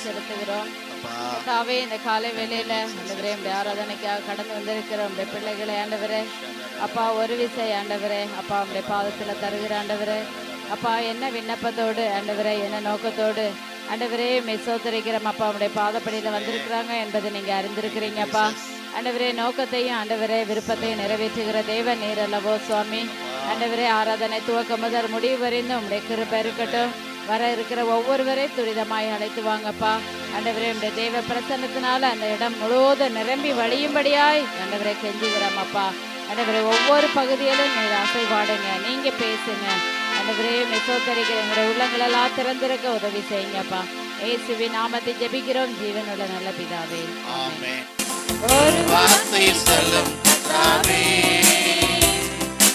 செலுத்துகிறோம். கர்த்தாவே, இந்த காலை வேளையில ஆண்டவரே உடைய ஆராதனைக்காக கடந்து வந்திருக்கிற உடைய பிள்ளைகளை ஆண்டவரே அப்பா ஒரு விசை ஆண்டவரே அப்பா உடைய பாதத்துல தருகிற ஆண்டவரே அப்பா என்ன விண்ணப்பத்தோடு ஆண்டவரே என்ன நோக்கத்தோடு ஆண்டவரே மெசோத்தரிக்கிறோம் அப்பா உடைய பாதப்படியில வந்திருக்கிறாங்க என்பதை நீங்க அறிந்திருக்கிறீங்கப்பா. ஆண்டவரே நோக்கத்தையும் ஆண்டவரே விருப்பத்தையும் நிறைவேற்றுகிற தேவன் நீர் அல்லவோ சுவாமி. ஆண்டவரே ஆராதனை துவக்கம் முதல் முடிவு வரைந்து உடைய கிருபை இருக்கட்டும். வர இருக்கிற ஒவ்வொருவரை துரிதமாய் அழைத்து வாங்கப்பா. ஆண்டவரே உடைய தேவ பிரசன்னத்தினால அந்த இடம் முழுவதும் நிரம்பி வழியும்படியாய் ஆண்டவரை கெஞ்சுகிறோம் அப்பா. ஆண்டவரே ஒவ்வொரு பகுதியிலும் நீர் அசைவாடுங்க, நீங்க பேசுங்க. ஆண்டவரே மெசோத்தரிக்கிற எங்களுடைய உள்ளங்களெல்லாம் திறந்திருக்க உதவி செய்யுங்கப்பா. இயேசுவின் நாமத்தை ஜெபிக்கிறோம் ஜீவனுள்ள நல்ல பிதாவே, ஆமென். ஒரு வார்த்தை சொல்லும் கர்த்தாவே,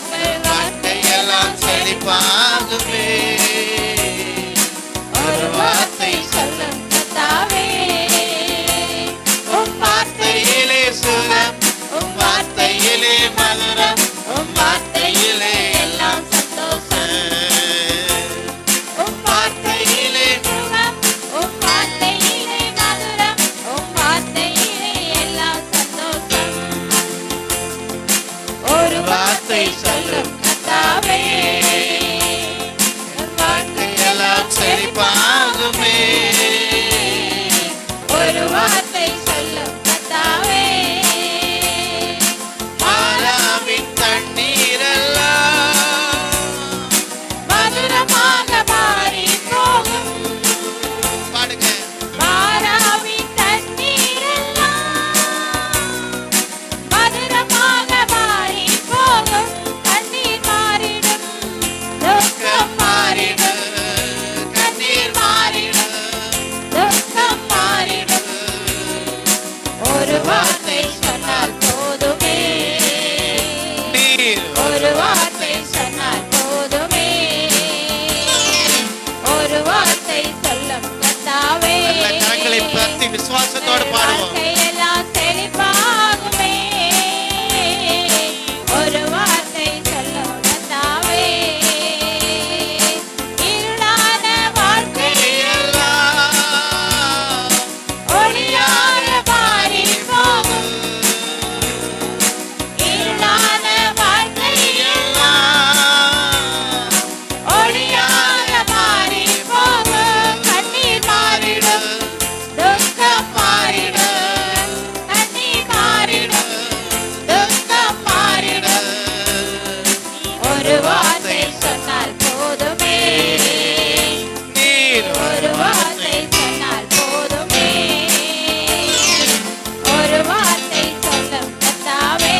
உங்கள் வார்த்தையெல்லாம் செழிப்பாகுமே. ஒரு வார்த்தை சொல்லும் கர்த்தாவே, உம் வார்த்தையிலே சுகம், உம் வார்த்தையிலே மதுரம், உம் வார்த்தையிலே எல்லாம் சந்தோஷம். உம் வார்த்தையிலே சுகம், உம் வார்த்தையிலே மதுரம், உம் வார்த்தையிலே எல்லாம் சந்தோஷம். ஒரு வார்த்தை சொல்லும் கர்த்தாவே, உம் வார்த்தையெல்லாம் செழிப்பாகுமே. ஒரு வார்த்தை சொல்லும் கர்த்தாவே, மாறாவின் தண்ணீரெல்லாம் மதுரமாக மாறி போகும். பாடுங்க. மாறாவின் தண்ணீரெல்லாம் மதுரமாக மாறி போகும். கண்ணீர் மாறிடும், துக்கம் மாறிடும். கண்ணீர் மாறிடும், துக்கம் மாறிடும். ஒரு வார்த்தை சொன்னால் போதுமே, ஒரு வார்த்தை சொன்னால் போதுமே. ஒரு வார்த்தை சொல்லும் கர்த்தாவே, கரங்களை பற்றி விசுவாசத்தோடு பாடுவோம். வாழ்க்கையெல்லாம் செழிப்பாகுமே. ஒரு வார்த்தை சொல்லும் கர்த்தாவே, இருளான வாழ்க்கையெல்லாம் ஒளியாக மாறி போகும். இருளான வாழ்க்கையெல்லாம் ஒளியாக மாறி போகும். கண்ணீர் மாறிடும், துக்கம் மாறிடும். கண்ணீர் மாறிடும், துக்கம் மாறிடும். ஒரு வார்த்தை சொன்னால் போதுமே, ஒரு வார்த்தை சொன்னால் போதுமே. ஒரு வார்த்தை சொல்லும் கர்த்தாவே,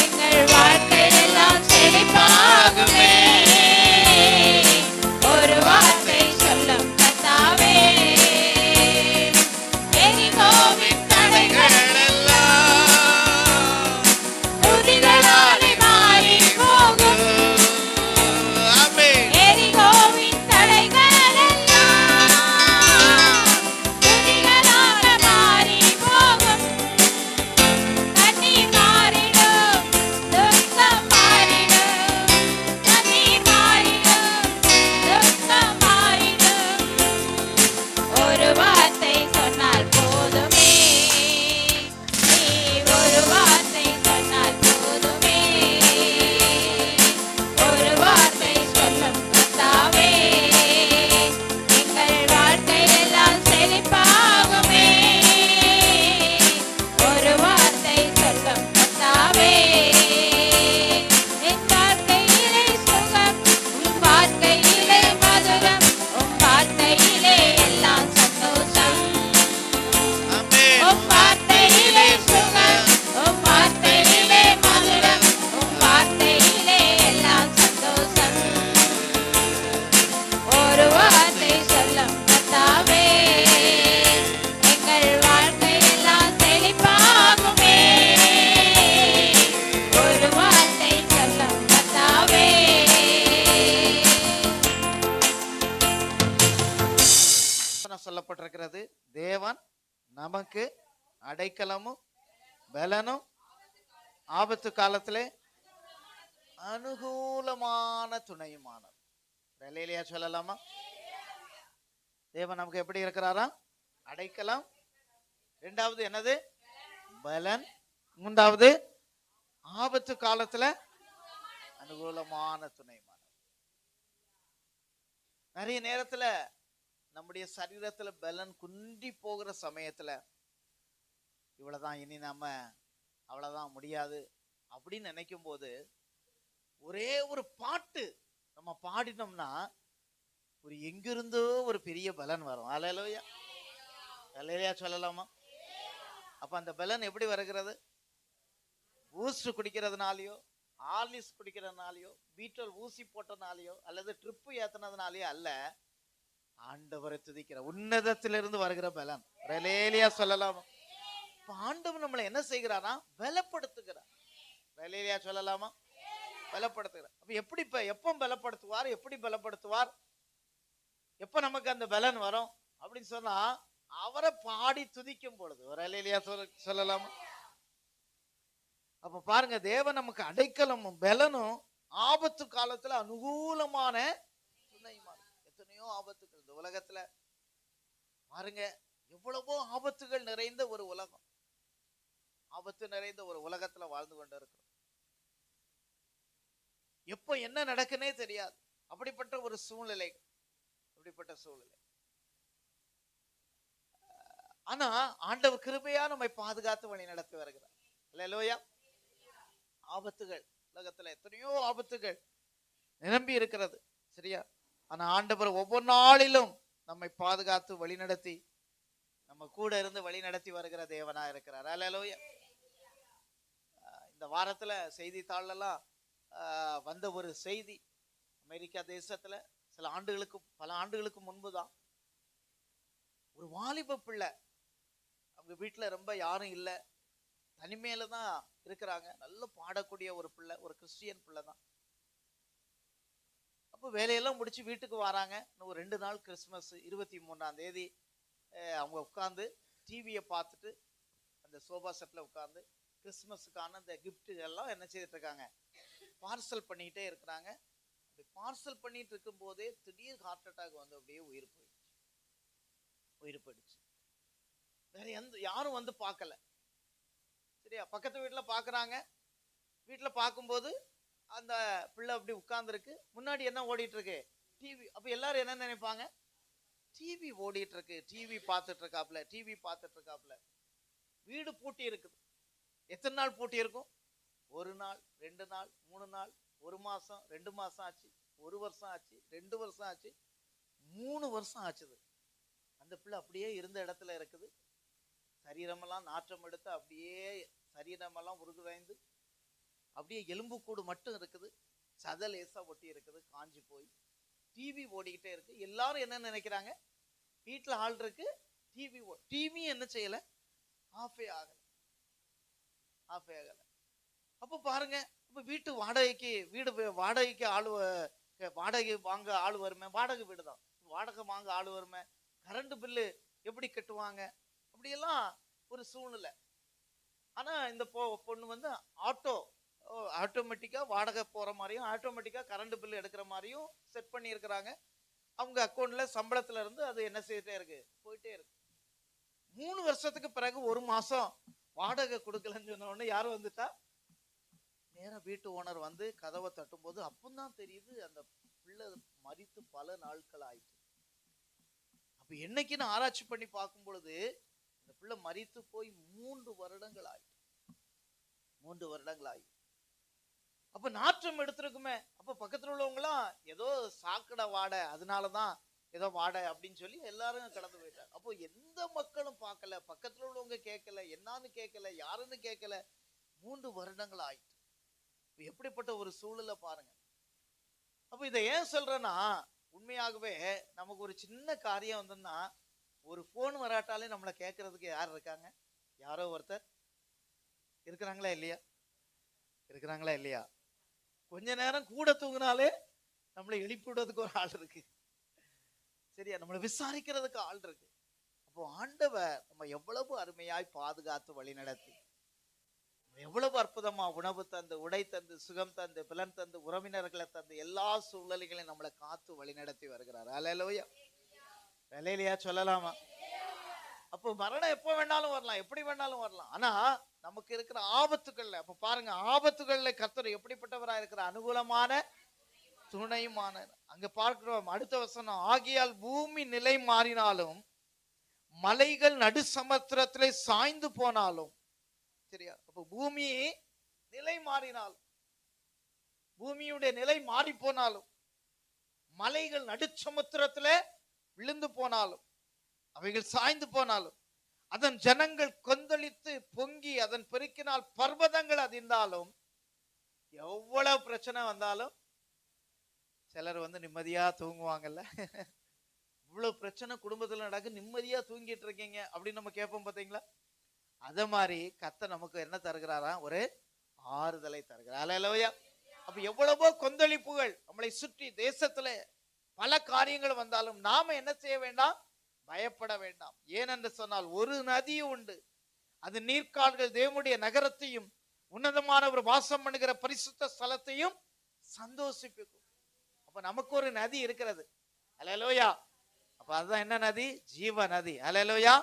எங்கள் வாழ்க்கையெல்லாம் செழிப்பாகுமே. ஒரு வார்த்தை சொல்லும் கர்த்தாவே, எரிகோவின் தடைகளெல்லாம் துதிகளாலே மாறி போகும். எரிகோவின் தடைகளெல்லாம் துதிகளாலே மாறி போகும். கண்ணீர் மாறிடும், துக்கம் மாறிடும். கண்ணீர் மாறிடும், துக்கம் மாறிடும். ஒரு வார்த்தை சொன்னால் போதுமே, நீ ஒரு வார்த்தை சொன்னால் போதுமே. ஒரு வார்த்தை சொல்லும் கர்த்தாவே, எங்கள் வாழ்க்கையெல்லாம் செழிப்பாகுமே. ஒரு வார்த்தை சொல்லும் கர்த்தாவே, என் வாழ்க்கையிலே சுகம், உம் வார்த்தையிலே மதுரம், உம் வார்த்தையிலே எல்லாம் சந்தோஷம். உம் வார்த்தையிலே சுகம், உம் வார்த்தையிலே மதுரம், உம் வார்த்தையிலே எல்லாம் சந்தோஷம். ஒரு வார்த்தை சொல்லும் கர்த்தாவே, எங்கள் வாழ்க்கையெல்லாம் செழிப்பாகுமே. ஒரு வார்த்தை சொல்லும் கர்த்தாவே. சொல்லப்பட்டிருக்கிறது, தேவன் நமக்கு அடைக்கலமும் பலனும் ஆபத்து காலத்திலே அனுகூலமான துணையுமானவர். சொல்லலாமா? தேவன் நமக்கு எப்படி இருக்கிறாரா? அடைக்கலம். இரண்டாவது என்னது? பலன். மூன்றாவது ஆபத்து காலத்துல அனுகூலமான துணைமான. நிறைய நேரத்துல நம்முடைய சரீரத்துல பலன் குன்றி போகிற சமயத்துல இவ்வளவுதான், இனி நாம அவ்வளவுதான், முடியாது அப்படின்னு நினைக்கும் போது ஒரே ஒரு பாட்டு நம்ம பாடினோம்னா ஒரு எங்கிருந்தோ ஒரு பெரிய பலன் வரும். அல்லேலூயா, அல்லேலூயா சொல்லலாமா? அப்ப அந்த பலன் எப்படி வருகிறது? பூஸ்ட் குடிக்கிறதுனாலயோ, ஹார்லிக்ஸ் குடிக்கிறதுனாலயோ, பீட்டல் ஊசி போட்டனாலயோ, அல்லது ட்ரிப்பு ஏத்தினதுனாலயோ அல்ல, ஆண்டவரை துதிக்கிற உன்னதத்திலிருந்து வருகிற பலன். அல்லேலூயா சொல்லலாமா? ஆண்டவர் நம்மளை என்ன செய்கிறாரா? பலப்படுத்துகிறார். அல்லேலூயா சொல்லலாமா? பலப்படுத்துகிறார். அப்ப எப்படி, எப்ப பலப்படுத்துவார்? எப்படி பலப்படுத்துவார்? எப்ப நமக்கு அந்த பலன் வரும் அப்படின்னு சொன்னா, அவரை பாடி துதிக்கும் பொழுது. ஒரு அல்லேலூயா சொல்லலாமா? அப்ப பாருங்க, தேவன் நமக்கு அடைக்கலமும் பலனும் ஆபத்து காலத்துல அனுகூலமான துணையுமா. எத்தனையோ ஆபத்துகள் இந்த உலகத்துல பாருங்க, எவ்வளவோ ஆபத்துகள் நிறைந்த ஒரு உலகம், ஆபத்து நிறைந்த ஒரு உலகத்துல வாழ்ந்து கொண்டு இருக்கிறோம். எப்ப என்ன நடக்குன்னே தெரியாது. அப்படிப்பட்ட ஒரு சூழ்நிலை, அப்படிப்பட்ட சூழ்நிலை. ஆனா ஆண்டவர் கிருபையா நம்மை பாதுகாத்து வழி நடத்தி வருகிறார். அல்லேலூயா. ஆபத்துகள், உலகத்துல எத்தனையோ ஆபத்துகள் நிரம்பி இருக்கிறது, சரியா? ஆனா ஆண்டவர் ஒவ்வொரு நாளிலும் நம்மை பாதுகாத்து வழி நடத்தி, நம்ம கூட இருந்து வழி நடத்தி வருகிற தேவனா இருக்கிறார். அல்லேலூயா. இந்த வாரத்துல செய்தித்தாளெல்லாம் வந்த ஒரு செய்தி, அமெரிக்கா தேசத்துல பல ஆண்டுகளுக்கு முன்புதான் ஒரு வாலிப பிள்ளை, அவங்க வீட்டுல ரொம்ப யாரும் இல்லை, தனிமையில தான் இருக்கிறாங்க. நல்ல பாடக்கூடிய ஒரு பிள்ளை, ஒரு கிறிஸ்டியன் பிள்ளை தான். அப்போ வேலையெல்லாம் முடிச்சு வீட்டுக்கு வராங்க. இன்னும் ஒரு 2 நாள் கிறிஸ்மஸ். 23ஆம் தேதி அவங்க உட்காந்து டிவியை பார்த்துட்டு அந்த சோபா செட்ல உட்காந்து கிறிஸ்மஸுக்கான அந்த கிஃப்ட்டுகள்லாம் என்ன செய்துட்டு இருக்காங்க? பார்சல் பண்ணிக்கிட்டே இருக்கிறாங்க. அப்படி பார்சல் பண்ணிட்டு இருக்கும் போதே திடீர் ஹார்ட் அட்டாக் வந்து அப்படியே உயிர் போயிடுச்சு. வேற யாரும் வந்து பார்க்கல, சரியா? பக்கத்து வீட்டுல பாக்குறாங்க. வீட்டுல பார்க்கும்போது அந்த பிள்ளை அப்படி உட்கார்ந்துருக்கு. முன்னாடி என்ன ஓடிட்டு இருக்கு? டிவி. அப்ப எல்லாரும் என்ன நினைப்பாங்க? டிவி ஓடிட்டு இருக்கு, டிவி பார்த்துட்டு இருக்காப்ல. வீடு பூட்டி இருக்குது. எத்தனை நாள் பூட்டி இருக்கும்? 1 நாள், 2 நாள், 3 நாள், 1 மாசம், 2 மாசம் ஆச்சு, 1 வருஷம் ஆச்சு, 2 வருஷம் ஆச்சு, 3 வருஷம் ஆச்சுது. அந்த பிள்ளை அப்படியே இருந்த இடத்துல இருக்குது. சரீரமெல்லாம் நாற்றம் எடுத்து அப்படியே சரீரமெல்லாம் உருகுதைந்து அப்படியே எலும்பு கூடு மட்டும் இருக்குது. சத லேசா ஒட்டி இருக்குது, காஞ்சி போய். டிவி ஓடிக்கிட்டே இருக்கு. எல்லாரும் என்ன நினைக்கிறாங்க? வீட்டுல ஆள் இருக்கு, டிவி என்ன செய்யல? ஆஃபே ஆகல. அப்ப பாருங்க, இப்ப வாடகைக்கு ஆளு, வாடகை வாங்க ஆள் வருமே, வாடகை வீடுதான், வாடகை வாங்க ஆள் வருமே, கரண்ட் பில்லு எப்படி கட்டுவாங்க? அப்படியெல்லாம் ஒரு சூழ்நிலை. ஆனா இந்த பொண்ணு வந்து ஆட்டோமேட்டிக்கா வாடகை போற மாதிரியும், ஆட்டோமேட்டிக்கா கரண்ட் பில் எடுக்கிற மாதிரியும் செட் பண்ணி இருக்கிறாங்க. அவங்க அக்கௌண்ட்ல சம்பளத்துல இருந்து அது என்ன செய்துட்டே இருக்கு? போயிட்டே இருக்கு. 3 வருஷத்துக்கு பிறகு 1 மாசம் வாடகை கொடுக்கலன்னு சொன்ன உடனே யாரு வந்துட்டா? நேரா வீட்டு ஓனர் வந்து கதவை தட்டும் போது அப்பந்தான் தெரியுது அந்த பிள்ளை மரித்து பல நாட்கள் ஆயிடுச்சு. அப்ப என்னைக்குன்னு ஆராய்ச்சி பண்ணி பார்க்கும் பொழுது இந்த பிள்ளை மரித்து போய் 3 வருடங்கள் ஆயிடுச்சு. 3 வருடங்கள் ஆகி. அப்ப நாற்றம் எடுத்திருக்குமே. அப்ப பக்கத்துல உள்ளவங்களாம் ஏதோ சாக்கடை வாடை, அதனாலதான் ஏதோ வாடை அப்படின்னு சொல்லி எல்லாரும் கடந்து போயிட்டாங்க. அப்போ எந்த மக்களும் பார்க்கல, பக்கத்துல உள்ளவங்க கேட்கல, என்னன்னு கேட்கல, யாருன்னு கேட்கல. 3 வருடங்கள் ஆயிட்டு. எப்படிப்பட்ட ஒரு சூழலை பாருங்க. அப்ப இதை ஏன் சொல்றேன்னா, உண்மையாகவே நமக்கு ஒரு சின்ன காரியம் வந்ததுன்னா ஒரு போன் வராட்டாலே நம்மளை கேட்கறதுக்கு யார் இருக்காங்க? யாரோ ஒருத்தர் இருக்கிறாங்களா இல்லையா? கொஞ்ச நேரம் கூட தூங்கினாலே நம்மளை எழுப்பி விடுறதுக்கு ஒரு ஆள் இருக்கு, சரியா? நம்மளை விசாரிக்கிறதுக்கு ஆள் இருக்கு. அப்போ ஆண்டவர் நம்ம எவ்வளவு அருமையாய் பாதுகாத்து வழி நடத்தி, எவ்வளவு அற்புதமா உணவு தந்து, உடை தந்து, சுகம் தந்து, பலன் தந்து, உறவினர்களை தந்து, எல்லா சூழ்நிலைகளையும் நம்மளை காத்து வழி நடத்தி வருகிறார். அல்லேலூயா, விலையிலையா சொல்லலாமா? அப்போ மரணம் எப்போ வேணாலும் வரலாம், எப்படி வேணாலும் வரலாம். ஆனா நமக்கு இருக்கிற ஆபத்துகள்ல, அப்ப பாருங்க, ஆபத்துகள்ல கர்த்தர் எப்படிப்பட்டவரா இருக்கிற, அனுகூலமான துணையுமான. அங்க பார்க்கிறோம் அடுத்த வசனம், ஆகியால் பூமி நிலை மாறினாலும் மலைகள் நடு சமுத்திரத்திலே சாய்ந்து போனாலும். சரியா? அப்ப பூமி நிலை மாறினாலும், பூமியுடைய நிலை மாறி போனாலும், மலைகள் நடுச்சமுத்திரத்திலே விழுந்து போனாலும், அவைகள் சாய்ந்து போனாலும், அதன் ஜனங்கள் கொந்தளித்து பொங்கி அதன் பெருக்கினால் பர்வதங்கள் அதிர்ந்தாலும், எவ்வளவு பிரச்சனை வந்தாலும் சிலர் நிம்மதியா தூங்குவாங்கல்ல. இவ்வளவு பிரச்சனை குடும்பத்துல நடக்கு, நிம்மதியா தூங்கிட்டு இருக்கீங்க அப்படின்னு நம்ம கேட்போம் பாத்தீங்களா? அத மாதிரி கர்த்தர் நமக்கு என்ன தருகிறாரா? ஒரு ஆறுதலை தருகிறார். அல்லேலூயா. அப்ப எவ்வளவோ கொந்தளிப்புகள் நம்மளை சுற்றி தேசத்துல பல காரியங்கள் வந்தாலும் நாம என்ன செய்ய வேண்டாம்? பயப்பட வேண்டாம். ஏனென்று சொன்னால் ஒரு நதி உண்டு, அது நீர்க்கால்கள் தேவனுடைய நகரத்தையும் உன்னதமானவர் வாசம் பண்ணுகிற பரிசுத்த ஸ்தலத்தையும் சந்தோஷிப்பிக்கும். அப்ப நமக்கு ஒரு நதி இருக்கிறது. அல்லேலூயா. அப்ப அதுதான் என்ன நதி? ஜீவ நதி. அல்லேலூயா.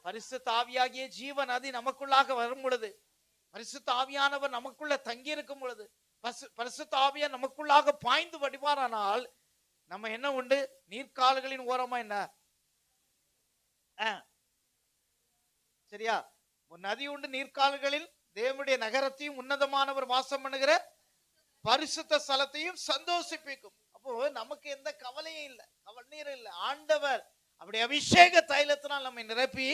பரிசுத்த ஆவியாகிய ஜீவ நதி நமக்குள்ளாக வரும் பொழுது, பரிசுத்த ஆவியானவர் நமக்குள்ள தங்கி இருக்கும் பொழுது, பரிசுத்த ஆவியா நமக்குள்ளாக பாய்ந்து வடிவாரானால் நம்ம என்ன உண்டு? நீர்க்கால்களின் ஓரமா என்ன சரியா? ஒரு நதி உண்டு, நீர்க்கால்களில் தேவனுடைய நகரத்தையும் உன்னதமானவர் வாசம் பண்ணுகிற பரிசுத்த ஸ்தலத்தையும் சந்தோஷிப்பிக்கும். அப்போ நமக்கு எந்த கவலையும் இல்லை, கவலையும் இல்லை. ஆண்டவர் அப்படி அபிஷேக தைலத்தினால் நம்மை நிரப்பி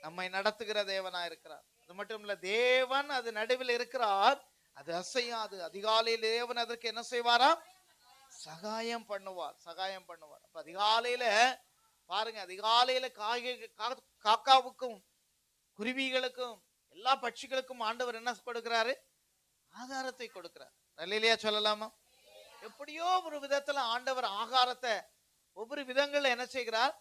நம்மை நடத்துகிற தேவனா இருக்கிறார். அது மட்டும் இல்ல, தேவன் அது நடுவில் இருக்கிறார், அது அசையாது. அதிகாலையில் தேவன் அதற்கு என்ன செய்வாரா? சகாயம் பண்ணுவார், சகாயம் பண்ணுவார். அப்ப அதிகாலையில பாருங்க, அதிகாலையில காக்காவுக்கும் குருவிகளுக்கும் எல்லா பட்சிகளுக்கும் ஆண்டவர் என்ன கொடுக்கிறாரு? ஆகாரத்தை கொடுக்கிறார். நல்லையா சொல்லலாமா? எப்படியோ ஒரு விதத்துல ஆண்டவர் ஆகாரத்தை ஒவ்வொரு விதங்கள்ல என்ன செய்கிறார்?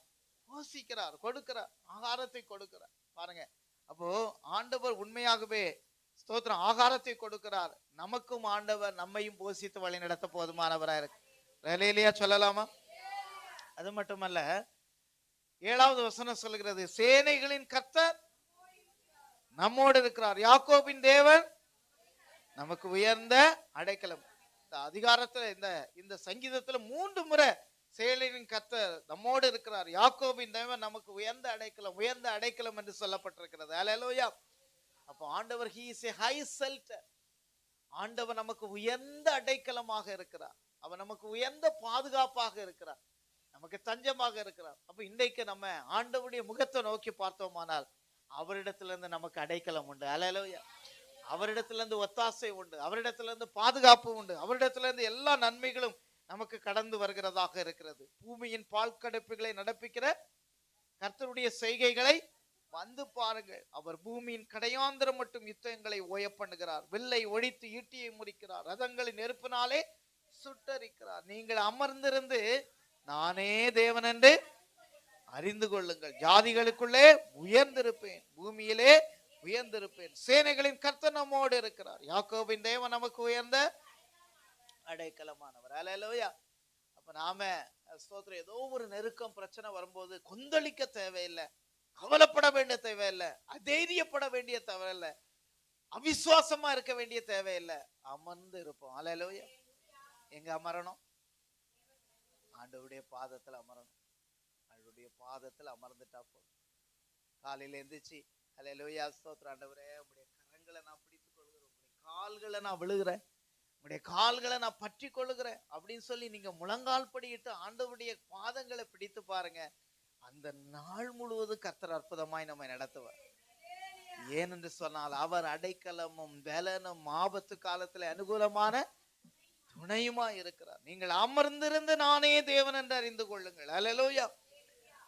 போஷிக்கிறார், கொடுக்கிறார், ஆகாரத்தை கொடுக்கிறார். பாருங்க, அப்போ ஆண்டவர் உண்மையாகவே ஸ்தோத்திரம் ஆகாரத்தை கொடுக்கிறார். நமக்கும் ஆண்டவர் நம்மையும் போஷித்து வழி நடத்த போதுமானவராக இருக்கு. நல்லையா சொல்லலாமா? அது மட்டுமல்ல, 7வது வசனம் சொல்கிறது, சேனைகளின் கர்த்தர் நம்மோடு இருக்கிறார், யாக்கோபின் தேவன் நமக்கு உயர்ந்த அடைக்கலம். இந்த அதிகாரத்துல இந்த சங்கீதத்துல 3 முறை சேனைகளின் கர்த்தர் நம்மோடு இருக்கிறார், யாக்கோபின் தேவன் நமக்கு உயர்ந்த அடைக்கலம், உயர்ந்த அடைக்கலம் என்று சொல்லப்பட்டிருக்கிறது. அல்லேலூயா. அப்போ ஆண்டவர் he is a high shelter. ஆண்டவர் நமக்கு உயர்ந்த அடைக்கலமாக இருக்கிறார், அவர் நமக்கு உயர்ந்த பாதுகாப்பாக இருக்கிறார், நமக்கு தஞ்சமாக இருக்கிறார். அப்ப இன்றைக்கு நம்ம ஆண்டவருடைய முகத்தை நோக்கி பார்த்தோமானால் அவரிடத்துல இருந்து நமக்கு அடைக்கலம் உண்டு. அல்லேலூயா. அவரிடத்துல இருந்து ஒத்தாசை உண்டு, அவரிடத்துல இருந்து பாதுகாப்பு உண்டு, அவரிடத்துல இருந்து எல்லா நன்மைகளும் நமக்கு கடந்து வருகிறதாக இருக்கிறது. பூமியின் பால் கடுப்புகளை நடப்பிக்கிற கர்த்தருடைய செய்கைகளை வந்து பாருங்கள். அவர் பூமியின் கடையாந்திரம் மட்டும் யுத்தங்களை ஓய பண்ணுகிறார், வில்லை ஒழித்து ஈட்டியை முறிக்கிறார், ரதங்களின் நெருப்பினாலே சுட்டரிக்கிறார். நீங்கள் அமர்ந்திருந்து நானே தேவன் என்று அறிந்து கொள்ளுங்கள், ஜாதிகளுக்குள்ளே உயர்ந்திருப்பேன், பூமியிலே உயர்ந்திருப்பேன், சேனைகளின் கர்த்தர் நம்மோடு இருக்கிறார், யாக்கோபின் தேவன் நமக்கு உயர்ந்த அடைக்கலமானவர். அல்லேலூயா. அப்ப நாம ஸ்தோத்திரம் ஏதோ ஒரு நெருக்கம் பிரச்சனை வரும்போது கொந்தளிக்க தேவையில்லை, கவலைப்பட வேண்டிய தேவையில்லை, அதைரியப்பட வேண்டிய தேவையில்லை, அவிசுவாசமா இருக்க வேண்டிய தேவையில்லை, அமர்ந்து இருப்போம். அல்லேலூயா. எங்க அமரணும்? ஆண்டவருடைய பாதத்தில் அமரணும். ஆண்டவருடைய பாதத்தில் அமர்ந்துட்டா போதும். காலையில எந்திரிச்சு அல்லேலூயா ஸ்தோத்திரம் ஆண்டவரே, உங்களுடைய கரங்களை நான் பிடித்துக் கொள்கிறேன், உங்களுடைய கால்களை நான் விழுகிறேன், உங்களுடைய கால்களை நான் பற்றி கொள்ளுகிறேன் அப்படின்னு சொல்லி நீங்க முழங்கால் படியிட்டு ஆண்டவருடைய பாதங்களை பிடித்து பாருங்க. அந்த நாள் முழுவதும் கர்த்தர் அற்புதமாய் நம்மை நடத்துவார். ஏனென்று சொன்னால் அவர் அடைக்கலமும் பலனும் ஆபத்து காலத்துல அனுகூலமான துணையுமா இருக்கிறார். நீங்கள் அமர்ந்திருந்து நானே தேவன் என்று அறிந்து கொள்ளுங்கள். அல்லேலூயா.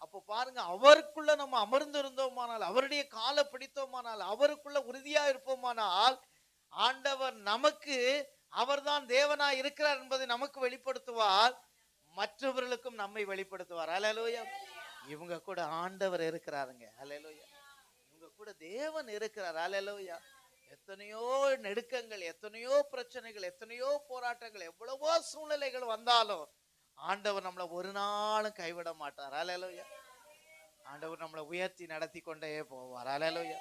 அப்போ பாருங்க, அவருக்குள்ள நம்ம அமர்ந்து இருந்தோமானால், அவருடைய காலை பிடித்தோமானால், அவருக்குள்ள உறுதியா இருப்போமானால், ஆண்டவர் நமக்கு அவர்தான் தேவனா இருக்கிறார் என்பதை நமக்கு வெளிப்படுத்துவார், மற்றவர்களுக்கும் நம்மை வெளிப்படுத்துவார். அல்லேலூயா. இவங்க கூட ஆண்டவர் இருக்கிறாருங்க. அல்லேலூயா. இவங்க கூட தேவன் இருக்கிறார். அல்லேலூயா. எத்தனையோ நெருக்கங்கள், எத்தனையோ பிரச்சனைகள், எத்தனையோ போராட்டங்கள், எவ்வளவோ சூழ்நிலைகள் வந்தாலும் ஆண்டவர் நம்மளை ஒரு நாளும் கைவிட மாட்டார். அல்லேலூயா. ஆண்டவர் நம்மளை உயர்த்தி நடத்தி கொண்டே போவார். அல்லேலூயா.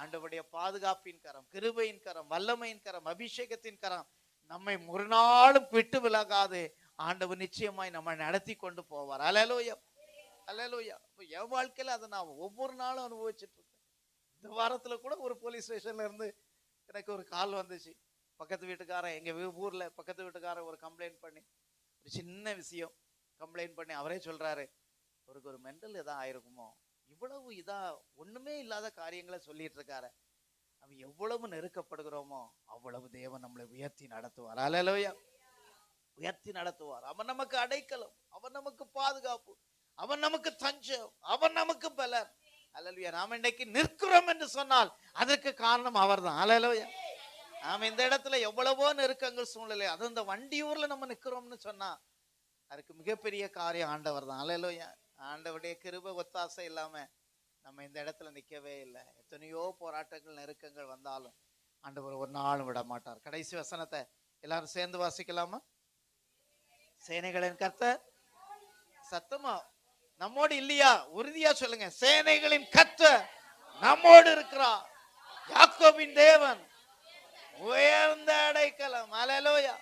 ஆண்டவருடைய பாதுகாப்பின் கரம், கிருபையின் கரம், வல்லமையின் கரம், அபிஷேகத்தின் கரம் நம்மை ஒரு நாளும் விட்டு விலகாது ஆண்டவர் நிச்சயமாய் நம்ம நடத்தி கொண்டு போவார். அல்லேலூயா. அல்லேலூயா. என் வாழ்க்கையில அதை நான் ஒவ்வொரு நாளும் அனுபவிச்சுட்டு இருக்கேன். இந்த வாரத்துல கூட ஒரு போலீஸ் ஸ்டேஷன்ல இருந்து எனக்கு ஒரு கால் வந்துச்சு. பக்கத்து வீட்டுக்காரன், எங்க ஊர்ல பக்கத்து வீட்டுக்காரன் ஒரு கம்ப்ளைண்ட் பண்ணி, ஒரு சின்ன விஷயம் கம்ப்ளைண்ட் பண்ணி அவரே சொல்றாரு, அவருக்கு ஒரு மெண்டல் எதா ஆயிருக்குமோ, இவ்வளவு இதா ஒண்ணுமே இல்லாத காரியங்களை சொல்லிட்டு இருக்காரு. நம்ம எவ்வளவு நெருக்கப்படுகிறோமோ அவ்வளவு தேவன் நம்மளை உயர்த்தி நடத்துவார். அல்லேலூயா. உயர்த்தி நடத்துவார். அவன் நமக்கு அடைக்கலம், அவன் நமக்கு பாதுகாப்பு, அவன் நமக்கு தஞ்சம், அவன் நமக்கு பலன். அல்லேலூயா. நாம இன்னைக்கு நிற்கிறோம் என்று சொன்னால் அதற்கு காரணம் அவர்தான். அல்லேலூயா. நாம இந்த இடத்துல எவ்வளவோ நெருக்கங்கள் சூழ்நிலை, அது இந்த வண்டியூர்ல நம்ம நிற்கிறோம்னு சொன்னா அதுக்கு மிகப்பெரிய காரியம் ஆண்டவர் தான். அல்லேலூயா. ஆண்டவருடைய கிருபை ஒத்தாசை இல்லாம நம்ம இந்த இடத்துல நிற்கவே இல்லை. எத்தனையோ போராட்டங்கள் நெருக்கங்கள் வந்தாலும் ஆண்டவர் ஒரு நாளும் விட மாட்டார். கடைசி வசனத்தை எல்லாரும் சேர்ந்து வாசிக்கலாமா? சேனைகளின் கர்த்தர் சத்தமா நம்மோடு இல்லையா? உறுதியா சொல்லுங்க. சேனைகளின் கர்த்தர் நம்மோடு இருக்கிறார். யாக்கோபின் தேவன் உயர்ந்த அடைக்கலம். அல்லேலூயா.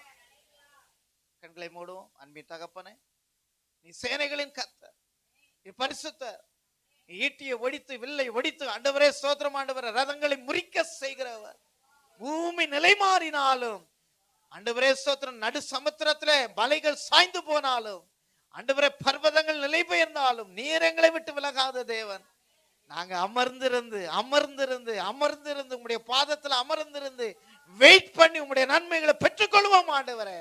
கண்களை மூடுவோம். அன்பின் தகப்பனே, நீ சேனைகளின் கர்த்தர், நீ பரிசுத்தர், நீ ஈட்டியை ஒடித்து வில்லை ஒடித்து ஆண்டவரே ஸ்தோத்திரம் ஆண்டவரே ரதங்களை முறிக்க செய்கிறவர். பூமி நிலை மாறினாலும் ஆண்டவரே ஸ்தோத்திரம், நடு சமுத்திரத்திலே மலைகள் சாய்ந்து போனாலும் ஆண்டவரே பர்வதங்கள் நிலை பெயர்ந்தாலும் நீர் எங்களை விட்டு விலகாத தேவன். நாங்க அமர்ந்திருந்து அமர்ந்திருந்து அமர்ந்திருந்து உங்களுடைய பாதத்துல அமர்ந்திருந்து வெயிட் பண்ணி உங்களுடைய நன்மைகளை பெற்றுக்கொள்வோம் ஆண்டவரே.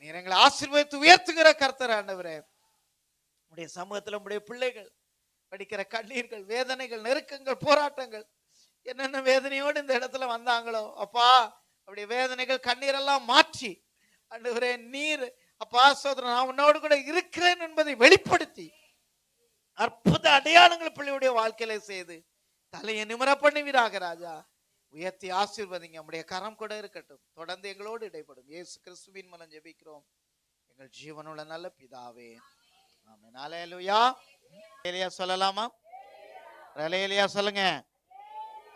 நீர் எங்களை ஆசீர்வதித்து உயர்த்துகிற கர்த்தர் ஆண்டவரே. உங்களுடைய சமூகத்துல உங்களுடைய பிள்ளைகள் படிக்கிற கண்ணீர்கள், வேதனைகள், நெருக்கங்கள், போராட்டங்கள், என்னென்ன வேதனையோடு இந்த இடத்துல வந்தாங்களோ அப்பா, அப்படியே வேதனைகள் கண்ணீரெல்லாம் மாற்றி ஆண்டவரே நீர் அப்பா சோதரன் நான் உன்னோடு கூட இருக்கிறேன் என்பதை வெளிப்படுத்தி அற்புத அடையாளங்கள் பிள்ளையுடைய வாழ்க்கையில செய்து தலையை நிமிர பண்ணுவீராக ராஜா. உயர்த்தி ஆசீர்வதிங்க. நம்முடைய கரம் கூட இருக்கட்டும். தொடர்ந்து எங்களோடு இடைப்படும். இயேசு கிறிஸ்துவின் மூலம் ஜெபிக்கிறோம் எங்கள் ஜீவனுள்ள நல்ல பிதாவே. ஆமென். அல்லேலூயா. அல்லேலூயா சொல்லலாமா? அல்லேலூயா சொல்லுங்க.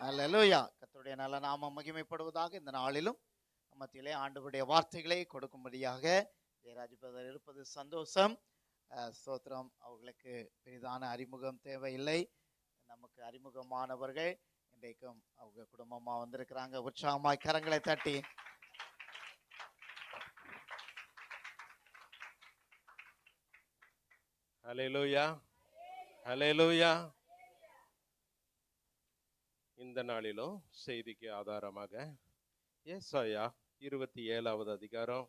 அல்லேலூயா. கர்த்தருடைய நல்ல நாமம் மகிமைப்படுவதாக. இந்த நாளிலும் மத்தியிலே ஆண்டவருடைய வார்த்தைகளை கொடுக்கும்படியாக ஜெயராஜ் பிரதர் இருப்பது சந்தோஷம். ஸ்தோத்திரம். அவர்களுக்கு பெரிதான அறிமுகம் தேவையில்லை. நமக்கு அறிமுகமானவர்கள் இன்றைக்கும் அவங்க குடும்பமா வந்திருக்கிறாங்க. உற்சாகமாய் கரங்களை தட்டி ஹல்லேலூயா, ஹல்லேலூயா. இந்த நாளிலும் செய்திக்கு ஆதாரமாக ஏசாயா 27வது அதிகாரம்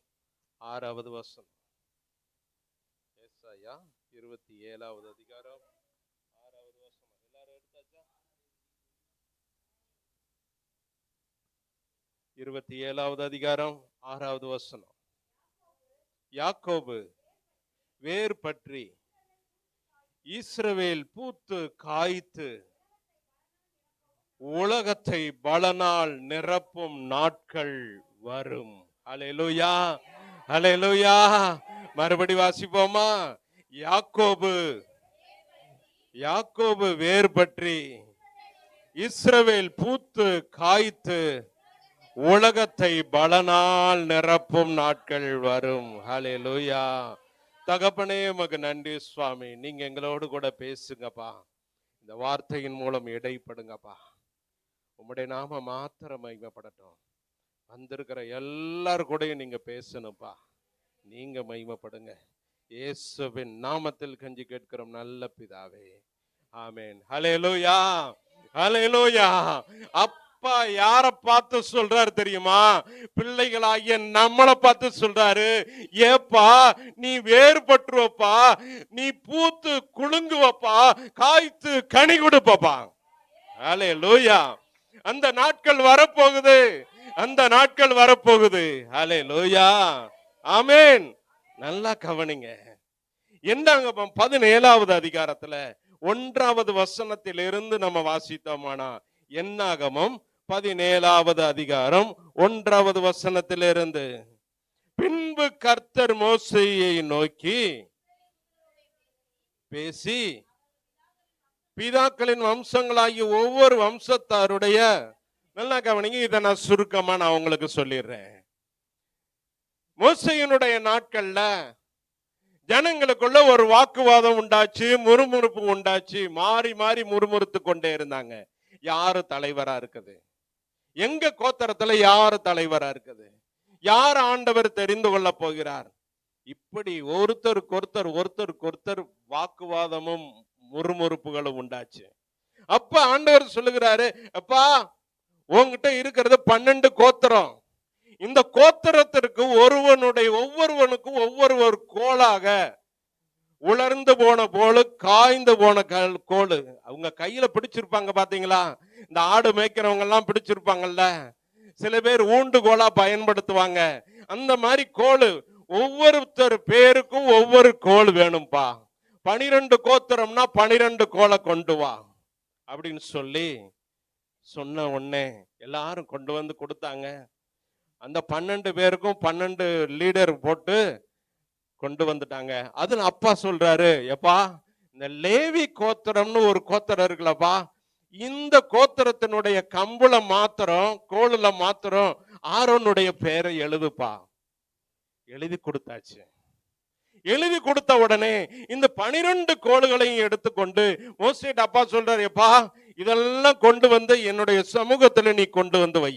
6வது வசனம். ஏசாயா 27வது அதிகாரம் 6வது வசனம். எல்லாரும் எடுத்தாச்சா? 27வது அதிகாரம் 6வது வசனம். யாக்கோபு வேர் பற்றி இஸ்ரவேல் பூத்து காய்த்து உலகத்தை பலனால் நிரப்பும் நாட்கள் வரும். அல்லேலூயா, அல்லேலூயா. மறுபடி வாசிப்போமா? யாக்கோபு வேர் பற்றி இஸ்ரவேல் பூத்து காய்த்து உலகத்தை பலனால் நிரப்பும் நாட்கள் வரும். அல்லேலூயா. தகப்பனே உமக்கு நன்றி சுவாமி. நீங்க எங்களோடு கூட பேசுங்கப்பா. இந்த வார்த்தையின் மூலம் இடைப்படுங்கப்பா. உம்முடைய நாம மாத்திரம் மகிமைப்படட்டும். வந்திருக்கிற எல்லாரும் கூடயும் நீங்க பேசணும்ப்பா. நீங்க மகிமைப்படுங்க. இயேசுவின் நாமத்தில் கஞ்சி கேட்கிறோம் நல்ல பிதாவே. ஆமென். ஹல்லேலூயா, ஹல்லேலூயா. அப்பா யார பார்த்து சொல்றாரு தெரியுமா? பிள்ளைகளாகிய நம்மளை பார்த்து சொல்றாரு. ஏப்பா நீ வேறுபட்டுருவப்பா, நீ பூத்து குலுங்குவப்பா, காய்த்து கனி கொடுப்பப்பா. ஹல்லேலூயா. அந்த நாட்கள் வரப்போகுது, அந்த நாட்கள் வரப்போகுது. ஹல்லேலூயா, ஆமென். நல்லா கவனிங்க. என்னங்க 17வது அதிகாரத்துல 1வது வசனத்திலிருந்து நம்ம வாசித்தோமானா, என்னாகமம் 17வது அதிகாரம் 1வது வசனத்திலிருந்து பின்பு கர்த்தர் மோசேயை நோக்கி பேசி, பிதாக்களின் வம்சங்களாகிய ஒவ்வொரு வம்சத்தாருடைய, நல்லா கவனிங்க, இதை நான் சுருக்கமா நான் உங்களுக்கு சொல்லிடுறேன். மோசேயினுடைய நாட்கள்ல ஜனங்களுக்குள்ள ஒரு வாக்குவாதம் உண்டாச்சு, முறுமுறுப்பு உண்டாச்சு, மாறி மாறி முறுமுறுத்து கொண்டே இருந்தாங்க. யாரு தலைவரா இருக்குது, எங்க கோத்திரத்துல யாரு தலைவரா இருக்குது, யார் ஆண்டவர் தெரிந்து கொள்ள போகிறார், இப்படி ஒருத்தருக்கு வாக்குவாதமும் முறுமுறுப்புகளும் உண்டாச்சு. அப்ப ஆண்டவர் சொல்லுகிறாரு, அப்பா உங்ககிட்ட இருக்கிறது 12 கோத்திரம். இந்த கோத்திரத்திற்கு ஒவ்வொருவனுக்கும் ஒவ்வொரு கோலாக, உலர்ந்து போன போல காய்ந்து போன கோலு அவங்க கையில பிடிச்சிருப்பாங்க. பாத்தீங்களா, இந்த ஆடு மேய்க்கிறவங்க எல்லாம் பிடிச்சிருப்பாங்கல்ல, சில பேர் ஊண்டு கோலா பயன்படுத்துவாங்க. அந்த மாதிரி கோலு ஒவ்வொருத்தர் பேருக்கும் ஒவ்வொரு கோல் வேணும்பா. 12 கோத்திரம்னா 12 கோலை கொண்டு வா அப்படின்னு சொல்லி சொன்ன உடனே எல்லாரும் கொண்டு வந்து கொடுத்தாங்க. அந்த 12 பேருக்கும் 12 லீடர் போட்டு கொண்டு வந்துட்டாங்க. அதுல அப்பா சொல்றாரு, எப்பா இந்த லேவி கோத்திரம்னு ஒரு கோத்திரம் இருக்குல்லப்பா, இந்த கோத்திரத்தினுடைய கம்புல மாத்திரம் கோளுல மாத்திரம் ஆரோனுடைய பேரை எழுதுப்பா. எழுதி கொடுத்தாச்சு. எழுதி கொடுத்த உடனே இந்த 12 கோளுகளையும் எடுத்துக்கொண்டு மோசேட்ட அப்பா சொல்றாரு, எப்பா இதெல்லாம் கொண்டு வந்து என்னுடைய சமூகத்துல நீ கொண்டு வந்து வை.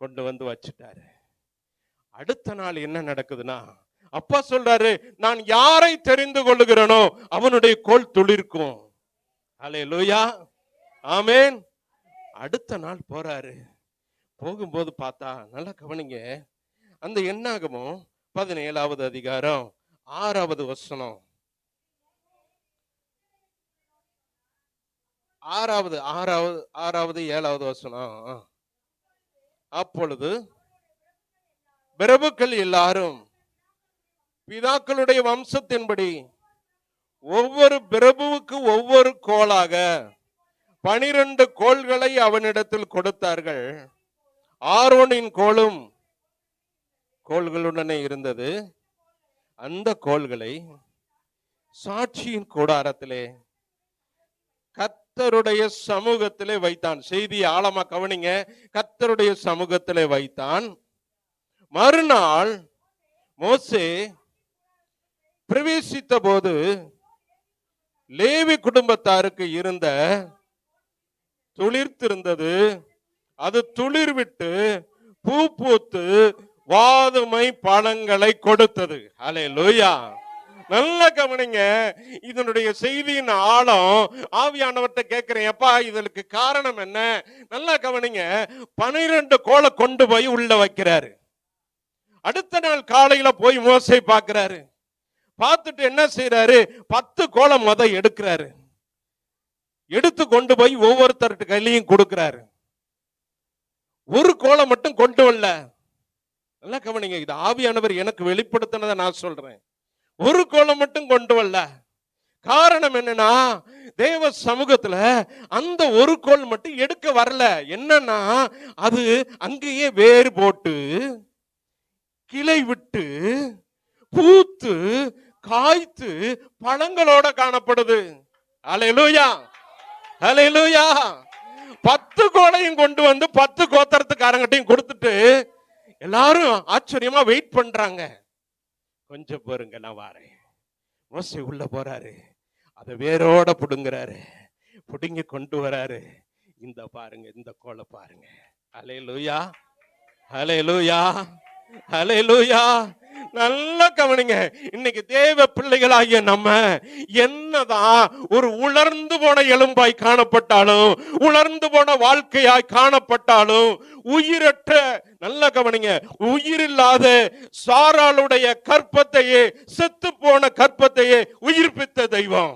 கொண்டு வந்து வச்சுட்டாரு. அடுத்த நாள் என்ன நடக்குதுன்னா, அப்பா சொல்றாரு, நான் யாரை தெரிந்து கொள்ளுகிறேனோ அவனுடைய கோல் துளிர்க்கும். அல்லேலூயா, ஆமென். அடுத்த நாள் போறாரு. போகும்போது பார்த்தா, நல்லா கவனிங்க, அந்த என்னாகமோ 17வது அதிகாரம் 6வது வசனம், 7வது வசனம். அப்பொழுது பிரபுக்கள் எல்லாரும் பிதாக்களுடைய வம்சத்தின்படி ஒவ்வொரு பிரபுவுக்கு ஒவ்வொரு கோலாக 12 கோல்களை அவனிடத்தில் கொடுத்தார்கள். ஆரோனின் கோலும் கோல்களுடனே இருந்தது. அந்த கோல்களை சாட்சியின் கூடாரத்திலே கர்த்தருடைய சமூகத்திலே வைத்தான். செய்தி ஆழமா கவனிங்க, கர்த்தருடைய சமூகத்திலே வைத்தான். மறுநாள் மோசே பிரவேசித்த போது லேவி குடும்பத்தாருக்கு இருந்த துளிர்த்திருந்தது. அது துளிர் விட்டு பூ பூத்து வாதுமை பழங்களை கொடுத்தது. அல்லேலூயா. நல்ல கவனிங்க, இதனுடைய செய்தியின் ஆழம். ஆவியானவர்கிட்ட கேட்கிறேன், எப்பா இதற்கு காரணம் என்ன? நல்லா கவனிங்க. 12 கோலை கொண்டு போய் உள்ள வைக்கிறாரு. அடுத்த நாள் காலையில போய் மோசே பார்க்கிறாரு. பார்த்துட்டு என்ன செய்யறாரு, 10 கோலை எடுக்கிறாரு. எடுத்து கொண்டு போய் ஒவ்வொருத்தருக்கு கையிலையும் கொடுக்கிறாரு. ஒரு கோலை மட்டும் கொண்டு வரல. நல்லா கவனிங்க, இது ஆவியானவர் எனக்கு வெளிப்படுத்தினதை நான் சொல்றேன். ஒரு கோலை மட்டும் கொண்டு வரல. காரணம் என்னன்னா, தேவ சமூகத்துல அந்த ஒரு கோல் மட்டும் எடுக்க வரல. என்னன்னா, அது அங்கேயே வேறு போட்டு கிளை விட்டு பூத்து காய்த்து பழங்களோட காணப்படுது. அல்லேலூயா, அல்லேலூயா. 10 கோலையும் கொண்டு வந்து 10 கோத்திரத்துக்காரங்கிட்டையும் கொடுத்துட்டு எல்லாரும் ஆச்சரியமா வெயிட் பண்றாங்க. கொஞ்சம் பாருங்க, நான் வாரேன். மோசே உள்ள போறாரு. அதை வேரோட புடுங்குறாரு. புடுங்கி கொண்டு வராரு. இந்த பாருங்க, இந்த கோலை பாருங்க. அல்லேலூயா, அல்லேலூயா, அல்லேலூயா. நல்லா கவனிங்க. இன்னைக்கு தேவ பிள்ளைகளாகிய நம்ம என்னதான் ஒரு உலர்ந்து போன எலும்பாய் காணப்பட்டாலும், உலர்ந்து போன வாழ்க்கையாய் காணப்பட்டாலும், உயிரற்ற, நல்லா கவனிங்க, உயிரில்லாத சாராளுடைய கற்பத்தையே, செத்து போன கற்பத்தையே உயிர்ப்பித்த தெய்வம்,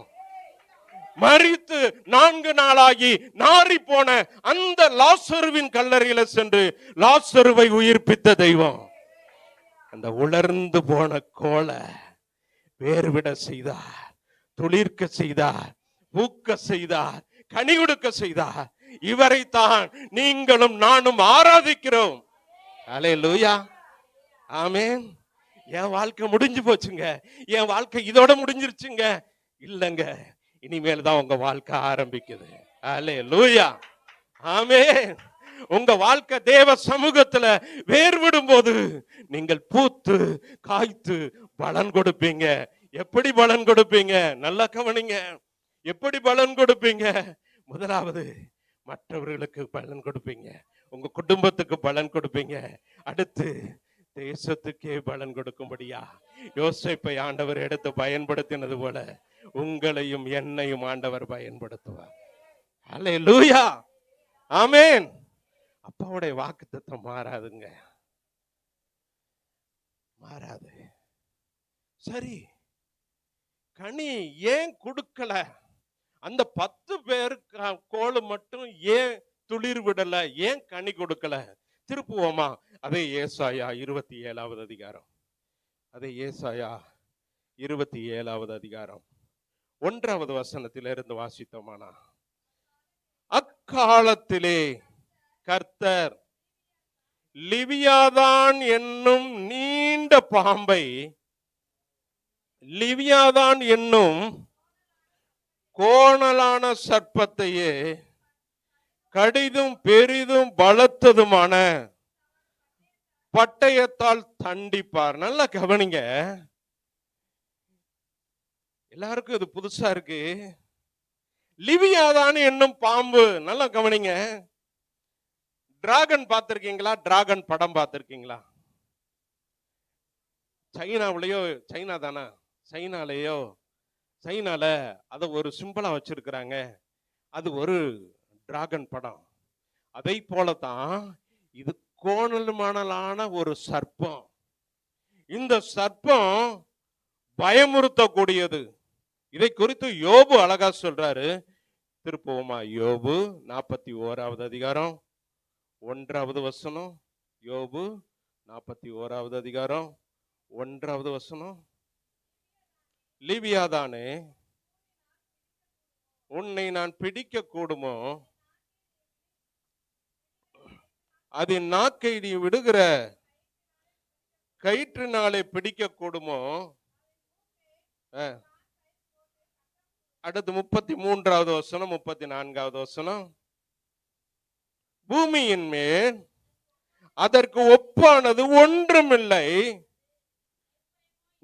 மரித்து 4 நாளாகி நாறி போன அந்த லாசருவின் கல்லறையில சென்று லாசருவை உயிர்ப்பித்த தெய்வம், அந்த உலர்ந்து போன கோலை வேறுவிட செய்தார், துளிர்க்க செய்தார், பூக்க செய்தார், கனி கொடுக்க செய்தார். இவரைத்தான் நீங்களும் நானும் ஆராதிக்கிறோம். அல்லேலூயா, ஆமென். என் வாழ்க்கை முடிஞ்சு போச்சுங்க, என் வாழ்க்கை இதோட முடிஞ்சிருச்சுங்க, இல்லங்க, இனிமேல் தான் உங்க வாழ்க்கை ஆரம்பிக்குது. அல்லேலூயா. ஆமென். உங்க வாழ்க்கை தேவ சமூகத்துல வேர்விடும் போது நீங்கள் பூத்து காய்த்து பலன் கொடுப்பீங்க. எப்படி பலன் கொடுப்பீங்க? நல்லா கவனிங்க. எப்படி பலன் கொடுப்பீங்க? முதலாவது மற்றவர்களுக்கு பலன் கொடுப்பீங்க, உங்க குடும்பத்துக்கு பலன் கொடுப்பீங்க. அடுத்து தேசத்துக்கே பலன் கொடுக்கும்படியா யோசேப்பை ஆண்டவர் எடுத்து பயன்படுத்தினது போல உங்களையும் என்னையும் ஆண்டவர் பயன்படுத்துவார். அல்லேலூயா. ஆமென். அப்பாவுடைய வாக்குத்தத்தம் மாறாதுங்க, மாறாது. சரி, கனி ஏன் கொடுக்கல? அந்த 10 பேர் கோல் மட்டும் ஏன் துளிர் விடல? ஏன் கனி கொடுக்கல? திருப்புவோமா? அதே ஏசாயா 27வது அதிகாரம், அதே ஏசாயா 27வது அதிகாரம் 1வது வசனத்திலிருந்து வாசித்தோமானா, அக்காலத்திலே கர்த்தர் லிவியாதான் என்னும் நீண்ட பாம்பை, லிவியாதான் என்னும் கோணலான சர்ப்பத்தையே கடிதும் பெரிதும் பலத்ததுமான பட்டயத்தால் தண்டிப்பார். நல்லா கவனிங்க, எல்லாருக்கும் இது புதுசா இருக்கு. லிவியாதான் என்னும் பாம்பு. நல்லா கவனிங்க. டிராகன் பார்த்திருக்கீங்களா? டிராகன் படம் பார்த்திருக்கீங்களா? சைனாவிலேயோ, சைனா தானா, சைனாலேயோ, சைனால அதை ஒரு சிம்பிளா வச்சிருக்கிறாங்க. அது ஒரு டிராகன் படம். அதை போலதான் இது கோணலுமானலான ஒரு சர்ப்பம். இந்த சர்ப்பம் பயமுறுத்தக்கூடியது. இதை குறித்து யோபு அழகா சொல்றாரு. திருப்புவோமா? யோபு 41வது அதிகாரம் 1வது வசனம். யோபு 41வது அதிகாரம் 1வது வசனம். லிவியாதானே, உன்னை நான் பிடிக்க கூடுமோ? அதன் நாக்கை நீ விடுகிற கயிற்றினாலே பிடிக்க கூடுமோ? அடுத்து 33வது வசனம், 34வது வசனம். பூமியின் மேல் அதற்கு ஒப்பானது ஒன்றுமில்லை,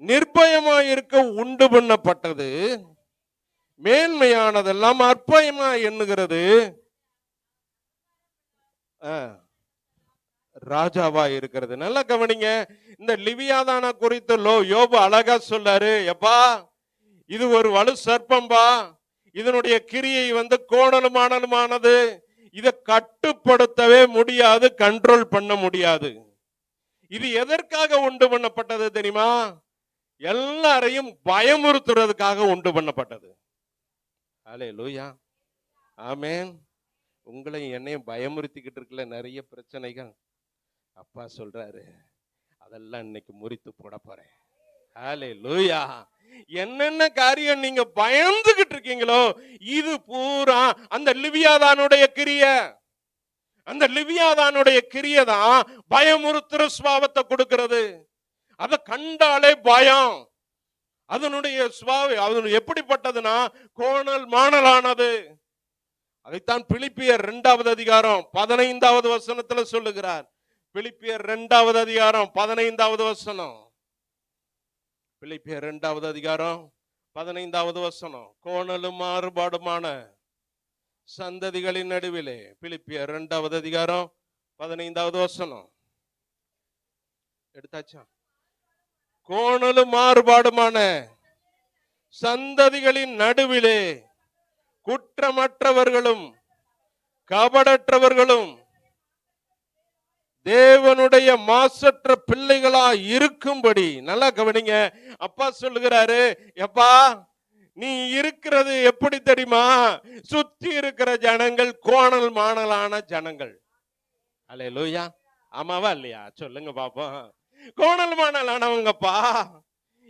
நிர்பயமாயிருக்க உண்டு பண்ணப்பட்டது, மேன்மையானதெல்லாம் அற்பயமா எண்ணுகிறது, ராஜாவா இருக்கிறது. நல்லா கவனிங்க. இந்த லிவியாதான குறித்து யோபு அழகா சொல்லாரு. எப்பா, இது ஒரு வலு சர்ப்பம்பா, இதனுடைய கிரியை கோணலுமானது, இதை கட்டுப்படுத்தவே முடியாது, கண்ட்ரோல் பண்ண முடியாது. இது எதற்காக உண்டு பண்ணப்பட்டது தெரியுமா? எல்லாரையும் பயமுறுத்துறதுக்காக உண்டு பண்ணப்பட்டது. அல்லேலூயா. ஆமென். உங்களையும் என்னையும் பயமுறுத்திக்கிட்டு இருக்கல நிறைய பிரச்சனைகள். அப்பா சொல்றாரு, அதெல்லாம் இன்னைக்கு முறித்து போட போறேன். அல்லேலூயா. என்னென்ன காரியம் நீங்க பயந்துகிட்டு இருக்கீங்களோ, இது பூரா அந்த லிவியாதானுடைய கிரிய. அந்த லிவியாதானுடைய கிரிய தான் பயமுறுத்துற சுபாவத்தை கொடுக்கிறது. அதை கண்டாலே பயம். அதனுடைய சுபாவம் அது எப்படிப்பட்டதுன்னா கோணல் மாணலானது. அதைத்தான் பிலிப்பியர் 2வது அதிகாரம் 15வது வசனத்துல சொல்லுகிறார். பிலிப்பியர் 2வது அதிகாரம் 15வது வசனம். பிலிப்பியர் 2வது அதிகாரம் 15வது வசனம். கோணலும் மாறுபாடுமான சந்ததிகளின் நடுவிலே. பிலிப்பியர் 2வது அதிகாரம் 15வது வசனம். எடுத்தாச்சா? கோணலும் மாறுபாடுமான சந்ததிகளின் நடுவிலே குற்றமற்றவர்களும் கபடற்றவர்களும் தேவனுடைய மாசற்ற பிள்ளைகளா இருக்கும்படி. நல்லா கவனிங்க. அப்பா சொல்லுகிறாரு, எப்பா நீ இருக்கிறது எப்படி தெரியுமா? சுத்தி இருக்கிற ஜனங்கள் கோணல் மாணலான ஜனங்கள். அல்லேலூயா. ஆமாவா இல்லையா? சொல்லுங்க பாப்போம். கோணல் மாணலானவங்கப்பா.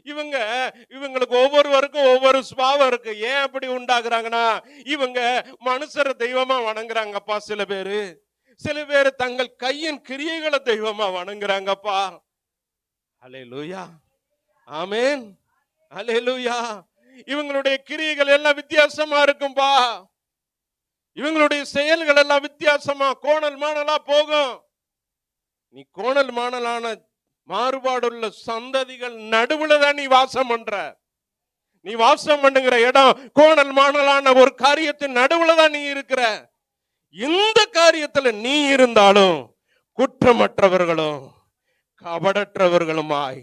இவங்களுக்கு ஒவ்வொருவருக்கும் ஒவ்வொரு சுபாவம் இருக்கு. ஏன் அப்படி உண்டாக்குறாங்கன்னா, இவங்க மனுஷரை தெய்வமா வணங்குறாங்கப்பா. சில பேரு தங்கள் கையின் கிரியைகளை தெய்வமா வணங்குறாங்கப்பா. அல்லேலூயா, ஆமென், அல்லேலூயா. இவங்களுடைய கிரியைகள் எல்லாம் வித்தியாசமா இருக்கும்பா. இவங்களுடைய செயல்கள் எல்லாம் வித்தியாசமா கோணல் மாணலா போகும். நீ கோணல் மாணலான மாறுபாடுள்ள சந்ததிகள் நடுவுல தான் நீ வாசம் பண்ற. நீ வாசம் பண்ணுகிற இடம் கோணல் மாணலான ஒரு காரியத்தின் நடுவுல தான் நீ இருக்கிற. இந்த காரியத்துல நீ இருந்தாலும் குற்றமற்றவர்களும் கபடற்றவர்களுமாய்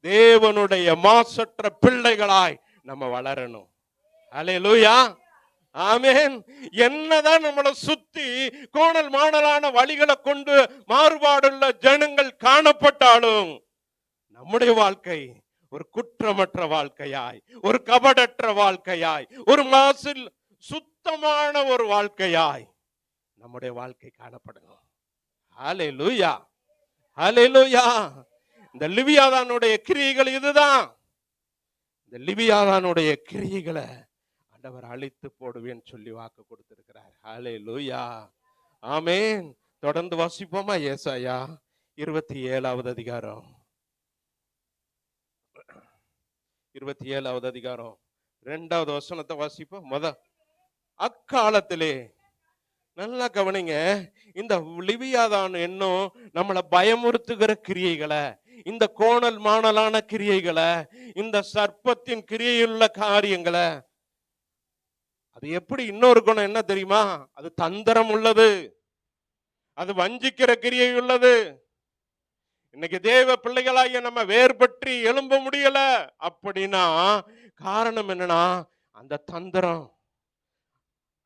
தேவனுடைய மாசற்ற பிள்ளைகளாய் நம்ம வளரணும். அல்லேலூயா, ஆமென். என்னதான் நம்மளை சுத்தி கோணல் மாணலான வழிகளை கொண்டு மாறுபாடுள்ள ஜனங்கள் காணப்பட்டாலும் நம்முடைய வாழ்க்கை ஒரு குற்றமற்ற வாழ்க்கையாய், ஒரு கபடற்ற வாழ்க்கையாய், ஒரு மாசில் சுத்தமான ஒரு வாழ்க்கையாய் நம்முடைய வாழ்க்கை காணப்படணும். ஹல்லேலூயா, ஹல்லேலூயா. இந்த லிவியாதானுடைய கிரியைகள் இதுதான். இந்த லிவியாதானுடைய கிரியைகளை ஆண்டவர் அழித்து போடுவேன்னு சொல்லி வாக்கு கொடுத்திருக்கிறார். ஹல்லேலூயா, ஆமென். தொடர்ந்து வாசிப்போமா? ஏசாயா 27வது அதிகாரம், 27வது அதிகாரம் 2வது வசனத்தை வாசிப்போம். அக்காலத்திலே, நல்லா கவனிங்க, இந்த லிவியாதான் இன்னும் நம்மளை பயமுறுத்துகிற கிரியைகளை, இந்த கோணல் மாணலான கிரியைகளை, இந்த சர்ப்பத்தின் கிரியையுள்ள காரியங்களை, அது எப்படி இன்னொரு குணம் என்ன தெரியுமா? அது தந்திரம் உள்ளது, அது வஞ்சிக்கிற கிரியை உள்ளது. இன்னைக்கு தேவ பிள்ளைகளாகிய நம்ம வேறுபற்றி எழும்ப முடியல அப்படின்னா காரணம் என்னன்னா அந்த தந்திரம்,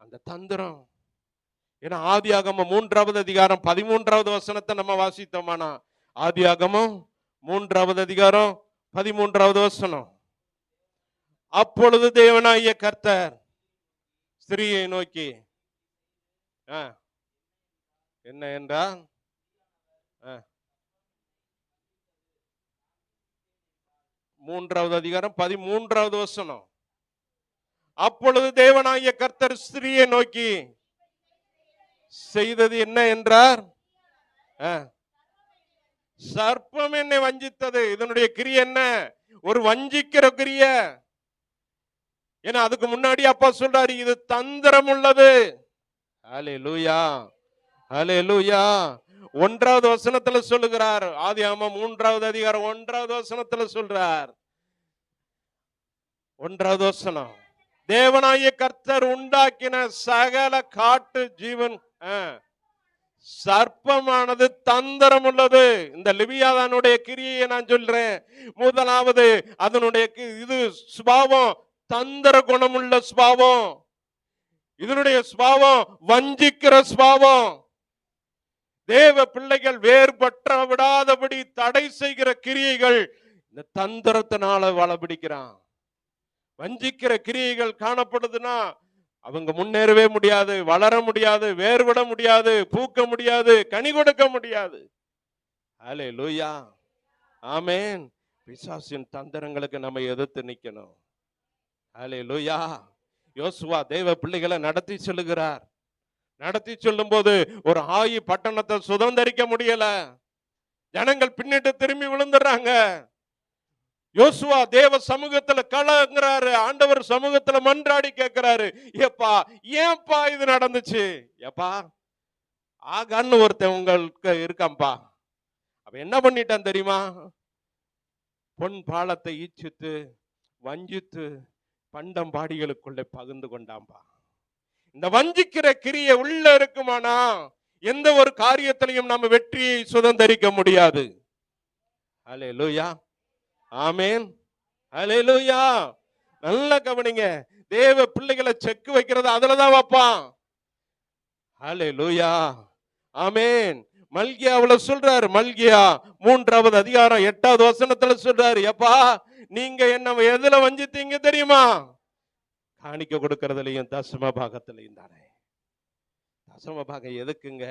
அந்த தந்திரம். ஏன்னா ஆதியாகமம் 3வது அதிகாரம் 13வது வசனத்தை நம்ம வாசித்தோமானா, ஆதியாகமம் 3வது அதிகாரம் 13வது வசனம். அப்பொழுது தேவனாகிய கர்த்தர் ஸ்திரியை நோக்கி என்ன என்றார்? 3வது அதிகாரம் 13வது வசனம். அப்பொழுது தேவனாகிய கர்த்தர் ஸ்திரியை நோக்கி செய்தது என்ன என்றார்? சர்ப்பம் என்னை வஞ்சித்தது. இதனுடைய கிரியை என்ன? ஒரு வஞ்சிக்கிற கிரியை. ஏன்னா அதுக்கு முன்னாடி அப்பா சொல்றாரு, இது தந்திரம் உள்ளது. ஹல்லேலூயா, ஹல்லேலூயா. 1வது வசனத்துல சொல்லுகிறார், ஆதியாகமம் 3வது அதிகாரம் 1வது வசனத்துல சொல்றார். 1வது வசனம், தேவனாகிய கர்த்தர் உண்டாக்கின சகல காட்டு ஜீவன் சர்ப்பமானது தந்திரம் உள்ளது. இந்த லிவியாதானுடைய கிரியை நான் சொல்றேன். முதலாவது அதனுடைய இது சுபாவம் தந்திர குணமுள்ள சுபாவம். இதனுடைய சுபாவம் வஞ்சிக்கிற சுபாவம். தேவ பிள்ளைகள் வேறுபற்ற விடாதபடி தடை செய்கிற கிரியைகள் இந்த தந்திரத்தினால வளபிடிக்கிறான். வஞ்சிக்கிற கிரியைகள் காணப்படுதுன்னா அவங்க முன்னேறவே முடியாது, வளர முடியாது, வேறுபட முடியாது, பூக்க முடியாது, கனி கொடுக்க முடியாது. ஹல்லேலூயா, ஆமென். பிசாசின் தந்திரங்களுக்கு நம்ம எதிர்த்து நிக்கணும். ஹல்லேலூயா. யோசுவா தேவ பிள்ளைகளை நடத்தி செல்லுகிறார். நடத்தி சொல்லும் போது ஒரு ஆயி பட்டணத்தை சுதந்திரிக்க முடியல. ஜனங்கள் பின்னிட்டு திரும்பி விழுந்துடுறாங்க. யோசுவா தேவ சமூகத்துல கலங்குறாரு. ஆண்டவர் சமூகத்துல மன்றாடி கேட்கிறாரு, ஏப்பா ஏன்பா இது நடந்துச்சு? ஏப்பா ஆகான்னு ஒருத்தன் உங்களுக்கு இருக்காம்பா. அவன் என்ன பண்ணிட்டான் தெரியுமா? பொன் பாலத்தை ஈச்சித்து வஞ்சித்து பண்டம் பாடிகளுக்குள்ளே பகிர்ந்து கொண்டாம்பா. இந்த வஞ்சிக்கிற கிரியை உள்ள இருக்குமானா எந்த ஒரு காரியத்திலையும் நம்ம வெற்றியை சுதந்திரிக்க முடியாது. ஹல்லேலூயா, ஆமென், ஹல்லேலூயா. நல்ல கவனிங்க, தேவ பிள்ளைகளை செக் வைக்கிறது அதுலதான் வைப்பான். ஹல்லேலூயா, ஆமென். மல்கியாவுல சொல்றாரு, மல்கியா 3வது அதிகாரம் 8வது வசனத்துல சொல்றாரு, எப்பா நீங்க என்ன எதுல வஞ்சித்தீங்க தெரியுமா? காணிக்க கொடுக்கறதுலயும் தசம பாகத்திலையும் தானே. தசம பாகம் எதுக்குங்க?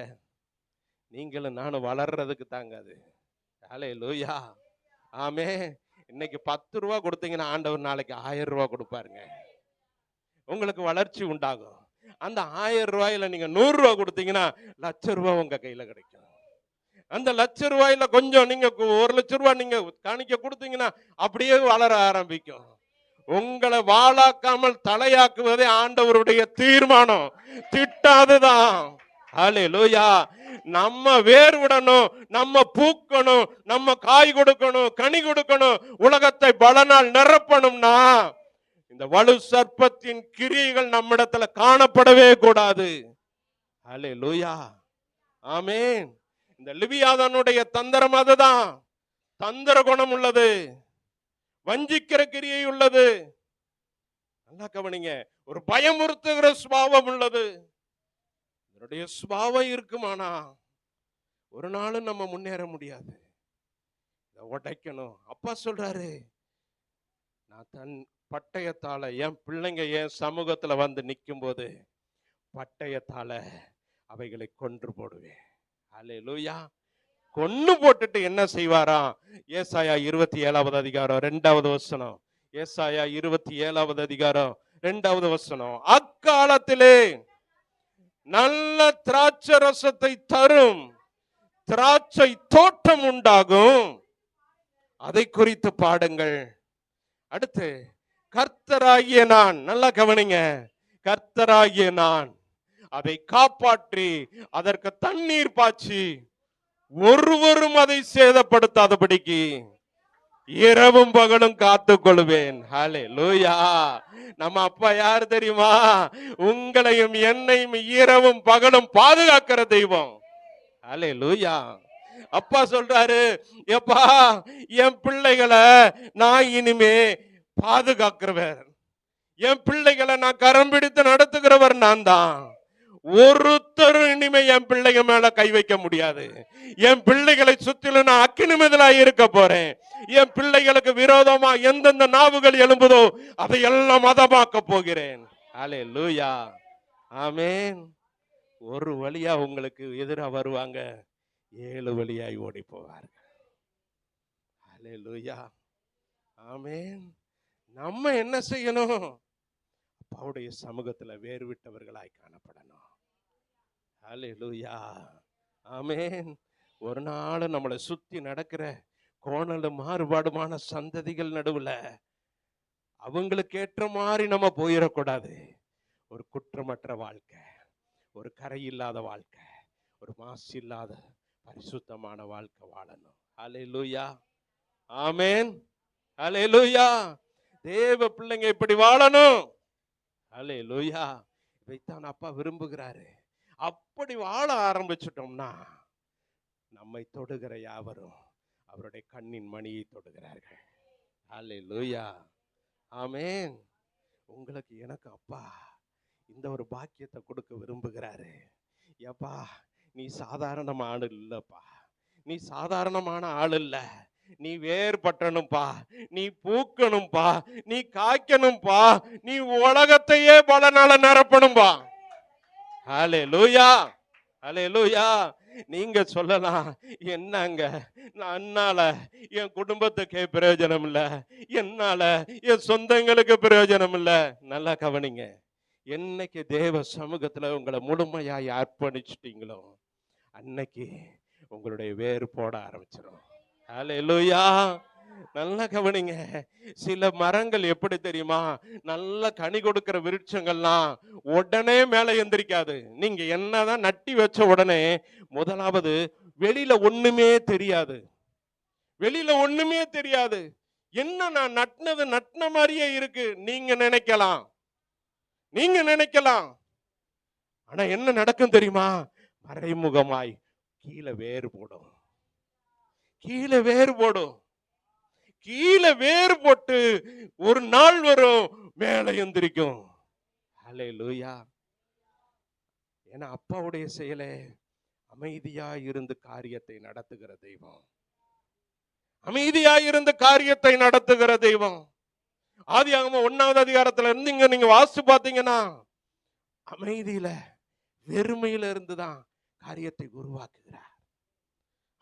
நீங்களும் நானும் வளர்றதுக்கு தாங்க அது. ஹல்லேலூயா, ஆமென். இன்னைக்கு 10 ரூபா கொடுத்தீங்கன்னா ஆண்டவர் நாளைக்கு 1000 ரூபா கொடுப்பாருங்க. உங்களுக்கு வளர்ச்சி உண்டாகும். அந்த 1000 ரூபாயில நீங்க 100 ரூபா கொடுத்தீங்கன்னா 1,00,000 ரூபாய் உங்க கையில கிடைக்கும். அந்த ₹1,00,000 கொஞ்சம் நீங்க ₹1,00,000 நீங்க காணிக்க கொடுத்தீங்கன்னா அப்படியே வளர ஆரம்பிக்கும். உங்களை வாளாக்காமல் தலையாக்குவதே ஆண்டவருடைய தீர்மானம், திட்டாதுதான். ஹல்லேலூயா. நம்ம வேர் விடணும், நம்ம பூக்கணும், நம்ம காய் கொடுக்கணும், கனி கொடுக்கணும், உலகத்தை பலனால் நிரப்பணும்னா இந்த வலு சர்ப்பத்தின் கிரியைகள் நம்மிடத்துல காணப்படவே கூடாது. ஹல்லேலூயா. ஆமென். இந்த லிவியாதனுடைய தந்திரம் அதுதான். தந்திர குணம் உள்ளது, வஞ்சிக்கிற கிரியை உள்ளது. நல்லா கவனிங்க. ஒரு பயமுறுத்துகிற சுபாவம் உள்ளது. இதனுடைய சுபாவம் இருக்குமானா ஒரு நாளும் நம்ம முன்னேற முடியாது. இதை உடைக்கணும். அப்பா சொல்றாரு, நான் தன் பட்டயத்தால என் பிள்ளைங்க என் சமூகத்துல வந்து நிற்கும் போது பட்டயத்தால அவைகளை கொன்று போடுவேன். அல்லேலூயா. கொன்னு போட்டுட்டு என்ன செய்வாராம்? ஏசாயா 27வது அதிகாரம் 2வது வசனம். ஏசாயா 27வது அதிகாரம் 2வது வசனம். அக்காலத்திலே நல்ல திராட்சை ரசத்தை தரும் திராட்சை தோட்டம் உண்டாகும், அதை குறித்து பாடுங்கள். அடுத்து, கர்த்தராகிய நான், நல்லா கவனிங்க, கர்த்தராகிய நான் அதை காப்பாற்றி அதற்கு தண்ணீர் பாய்ச்சி ஒருவரும் அதை சேதப்படுத்தாதபடிக்கு இரவும் பகலும் காத்துக் கொள்வேன். ஹல்லேலூயா. நம்ம அப்பா யார் தெரியுமா? உங்களையும் என்னையும் இரவும் பகலும் பாதுகாக்கிற தெய்வம். ஹல்லேலூயா. அப்பா சொல்றாரு, எப்பா என் பிள்ளைகளை நான் இனிமே பாதுகாக்கிறவர், என் பிள்ளைகளை நான் கரம் பிடித்து நடத்துகிறவர் நான் தான். ஒருத்தரும் இனிமே என் பிள்ளைங்க மேல கை வைக்க முடியாது. என் பிள்ளைகளை சுற்றிலும் நான் அக்கினிமிதலாய் இருக்க போறேன். என் பிள்ளைகளுக்கு விரோதமா எந்தெந்த நாவுகள் எழும்புதோ அதையெல்லாம் மதமாக்க போகிறேன். அல்லேலூயா. ஆமென். ஒரு வழியா உங்களுக்கு எதிராக வருவாங்க, 7 வழியாய் ஓடி போவார்கள். அல்லேலூயா. ஆமென். நம்ம என்ன செய்யணும்? அப்பாவுடைய சமூகத்துல வேறு விட்டவர்களாய் காணப்படணும். ஹல்லேலூயா. ஆமென். ஒரு நாள் நம்மளை சுத்தி நடக்கிற கோணலும் மாறுபாடுமான சந்ததிகள் நடுவுல அவங்களுக்கு ஏற்ற மாதிரி நம்ம போயிடக்கூடாது. ஒரு குற்றமற்ற வாழ்க்கை, ஒரு கரை இல்லாத வாழ்க்கை, ஒரு மாசு இல்லாத பரிசுத்தமான வாழ்க்கை வாழணும். ஹல்லேலூயா. ஆமென். ஹல்லேலூயா. தேவ பிள்ளைங்க இப்படி வாழணும். ஹல்லேலூயா. இதைத்தான் அப்பா விரும்புகிறாரு. அப்படி வாழ ஆரம்பிச்சிட்டோம்னா நம்மை தொடுகிற யாவரும் அவருடைய கண்ணின் மணியை தொடுகிறார்கள். ஹல்லேலூயா. ஆமென். உங்களுக்கு எனக்கு அப்பா இந்த ஒரு பாக்கியத்தை கொடுக்க விரும்புகிறாரு. ஏப்பா நீ சாதாரணமான ஆள் இல்லப்பா, நீ சாதாரணமான ஆள் இல்ல, நீ வேறுபட்டணும்பா, நீ பூக்கணும்பா, நீ காய்க்கணும்பா, நீ உலகத்தையே பலனால நிரப்பணும்பா. ஹல்லேலூயா. ஹல்லேலூயா. நீங்க சொல்லலாம், என்னங்க என்னால என் குடும்பத்துக்கே பிரயோஜனம் இல்ல, என்னால என் சொந்தங்களுக்கு பிரயோஜனம் இல்ல. நல்லா கவனிங்க. என்னைக்கு தேவ சமூகத்துல உங்களை முழுமையாய் அர்ப்பணிச்சிட்டீங்களோ அன்னைக்கு உங்களுடைய வேறு போட ஆரம்பிச்சிடும். ஹல்லேலூயா. நல்லா கவனிங்க. சில மரங்கள் எப்படி தெரியுமா? நல்ல கனி கொடுக்கிற விருட்சங்கள்லாம் உடனே மேல எந்திரிக்காது. நீங்க என்னதான் நட்டி வச்ச உடனே முதலாவது வெளியில ஒண்ணுமே தெரியாது, வெளியில ஒண்ணுமே தெரியாது. என்ன நான் நட்டினது நட்டின மாதிரியே இருக்கு நீங்க நினைக்கலாம், நீங்க நினைக்கலாம். ஆனா என்ன நடக்கும் தெரியுமா? மறைமுகமாய் கீழே வேறு போடும், கீழே வேறு போடும், கீழே வேறு போட்டு ஒரு நாள் வரும் மேலே எந்திரிக்கும். ஹல்லேலூயா. ஏன்னா அப்பாவுடைய செயலே அமைதியா இருந்து காரியத்தை நடத்துகிற தெய்வம், அமைதியா இருந்து காரியத்தை நடத்துகிற தெய்வம். ஆதியாகமம் 1வது அதிகாரத்துல இருந்து நீங்க வாசிச்சு பாத்தீங்கன்னா அமைதியில வெறுமையில இருந்துதான் காரியத்தை உருவாக்குகிறார்.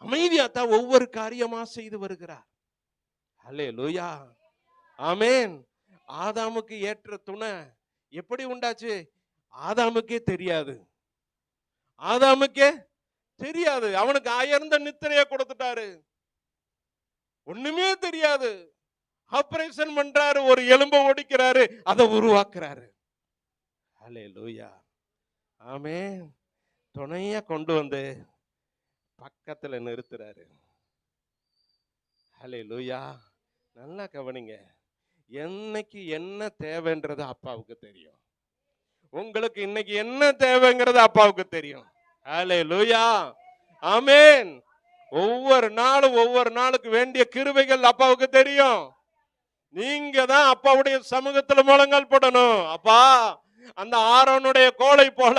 அமைதியா தான் ஒவ்வொரு காரியமா செய்து வருகிறார். ஹல்லேலூயா. ஆமென். ஆதாமுக்கு ஏற்ற துணை எப்படி உண்டாச்சு? ஆதாமுக்கே தெரியாது, ஆதாமுக்கே தெரியாது. அவனுக்கு அயர்ந்த நித்திரைய கொடுத்துட்டாரு, ஒண்ணுமே தெரியாது. ஆபரேஷன் பண்றாரு, ஒரு எலும்பை ஒடிக்கிறாரு, அதை உருவாக்குறாரு. ஹல்லேலூயா, ஆமென். துணையா கொண்டு வந்து பக்கத்துல நிறுத்துறாரு. ஹல்லேலூயா. நல்லா கவனிங்க, என்னைக்கு என்ன தேவைன்றது அப்பாவுக்கு தெரியும். உங்களுக்கு இன்னைக்கு என்ன தேவைங்கிறது அப்பாவுக்கு தெரியும். ஹல்லேலூயா, ஆமென். ஒவ்வொரு நாளுக்கு வேண்டிய கிருபைகள் அப்பாவுக்கு தெரியும். நீங்க தான் அப்பாவுடைய சமூகத்துல முழங்கால் போடணும். அப்பா, அந்த ஆரோனுடைய கோலை போல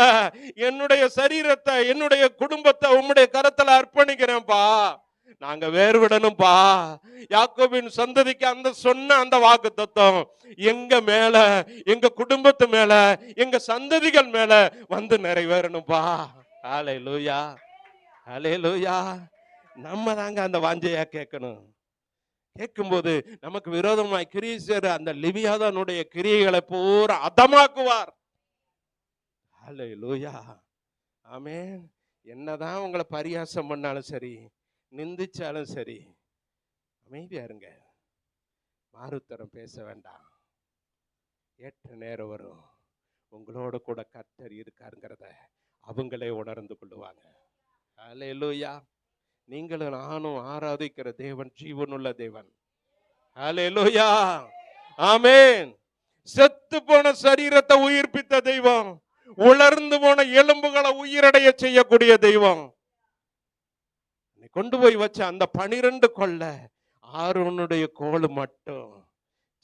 என்னுடைய சரீரத்தை, என்னுடைய குடும்பத்தை உம்முடைய கரத்துல அர்ப்பணிக்கிறேன்ப்பா. நாங்க வேறுவிடணும்பா. யாக்கோபின் சந்ததிக்கு அந்த சொன்ன அந்த வாக்குத்தத்தம் எங்க மேல, எங்க குடும்பத்து மேல, எங்க சந்ததிகள் மேல வந்து நிறைவேறணும்பா. ஹல்லேலூயா, ஹல்லேலூயா. நம்ம தாங்க அந்த வாஞ்சையா கேட்கணும். கேட்கும்போது நமக்கு விரோதமாய் கிரியை செய்ற அந்த லிவியாதனுடைய கிரியைகளை பூரா அதமாக்குவார். ஹல்லேலூயா, ஆமென். என்னதான் உங்களை பரியாசம் பண்ணாலும் சரி, நிந்திச்சாலும் சரி, அமைதியா இருங்க. மாறுத்தரம் பேச வேண்டாம். ஏற்ற நேரம் வரும், உங்களோட கூட கர்த்தர் இருக்காருங்கிறத அவங்களே உணர்ந்து கொள்ளுவாங்க. ஹல்லேலூயா. நீங்களும் நானும் ஆராதிக்கிற தேவன் ஜீவனுள்ள தேவன். ஹல்லேலூயா, ஆமென். செத்து போன சரீரத்தை உயிர்ப்பித்த தெய்வம், உலர்ந்து போன எலும்புகளை உயிரடைய செய்யக்கூடிய தெய்வம். கொண்டு போய் வச்ச அந்த 12 கொள்ள ஆரோனுடைய கோல் மட்டும்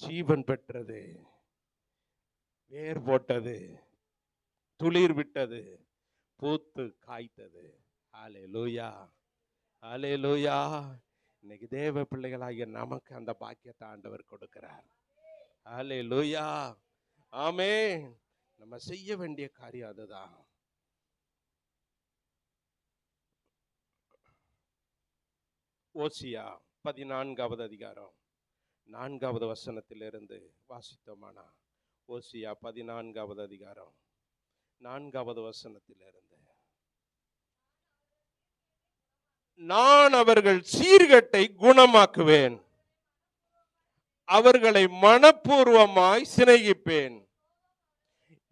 ஜீவன் பெற்றது, வேர் போட்டது, துளிர் விட்டது, பூத்து காய்த்தது. ஹல்லேலூயா, ஹல்லேலூயா. இன்னைக்கு தேவ பிள்ளைகளாகிய நமக்கு அந்த பாக்கியத்தை ஆண்டவர் கொடுக்கிறார். ஹல்லேலூயா, ஆமென். நம்ம செய்ய வேண்டிய காரியம் அதுதான். ஓசியா 14வது அதிகாரம் 4வது வசனத்திலிருந்து வாசித்தோமானா, ஓசியா 14வது அதிகாரம் 4வது வசனத்திலிருந்து, நான் அவர்கள் சீர்கட்டை குணமாக்குவேன், அவர்களை மனப்பூர்வமாய் சிநேகிப்பேன்,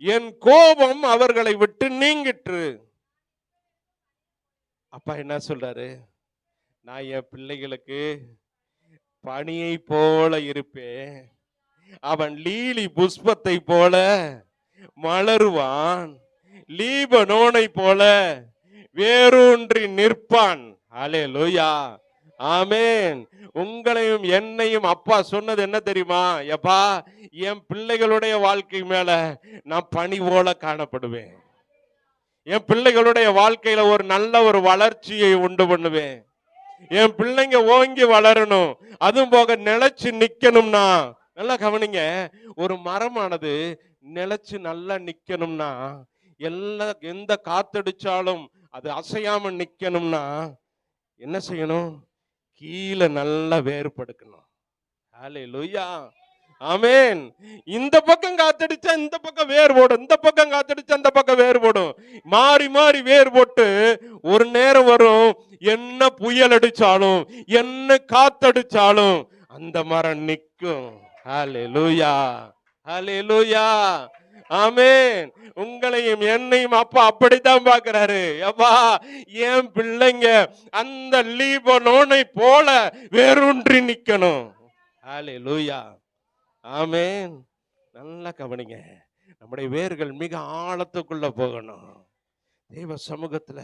என் கோபம் அவர்களை விட்டு நீங்கிற்று. அப்பா என்ன சொல்றாரு? நான் என் பிள்ளைகளுக்கு பனியை போல இருப்பேன், அவன் லீலி புஷ்பத்தை போல மலருவான், லீபனோனை போல வேரூன்றி நிற்பான். ஹல்லேலூயா, ஆமென். உங்களையும் என்னையும் அப்பா சொன்னது என்ன தெரியுமா? எப்பா, என் பிள்ளைகளுடைய வாழ்க்கை மேல நான் பனி போல காணப்படுவேன். என் பிள்ளைகளுடைய வாழ்க்கையில ஒரு நல்ல ஒரு வளர்ச்சியை உண்டு பண்ணுவேன். என் பிள்ளைங்க ஓங்கி வளரணும், அதுவும் போக நிலைச்சு நிக்கணும்னா, நல்லா கவனிங்க, ஒரு மரமானது நிலைச்சு நல்லா நிக்கணும்னா, எந்த காத்தடிச்சாலும் அது அசையாம நிக்கணும்னா என்ன செய்யணும்? கீழே நல்லா வேறுபடுக்கணும். ஹல்லேலூயா, ஆமென். இந்த பக்கம் காத்தடிச்சா இந்த பக்கம் வேர் போடும், இந்த பக்கம் காத்தடிச்சா இந்த பக்கம் வேர் போடும், மாறி மாறி வேர் போட்டு ஒரு நேரம் வரும், என்ன புயல் அடிச்சாலும் என்ன காத்தடிச்சாலும் அந்த மரம் நிற்கும். ஹல்லேலூயா, ஹல்லேலூயா, ஆமென். உங்களையும் என்னையும் அப்பா அப்படித்தான் பார்க்கிறாரு. அப்பா, என் பிள்ளைங்க அந்த லீபனோனை போல வேரூன்றி நிக்கணும். ஹல்லேலூயா, ஆமென். நல்லா கவனிங்க, நம்முடைய வேர்கள் மிக ஆழத்துக்குள்ள போகணும். தெய்வ சமூகத்துல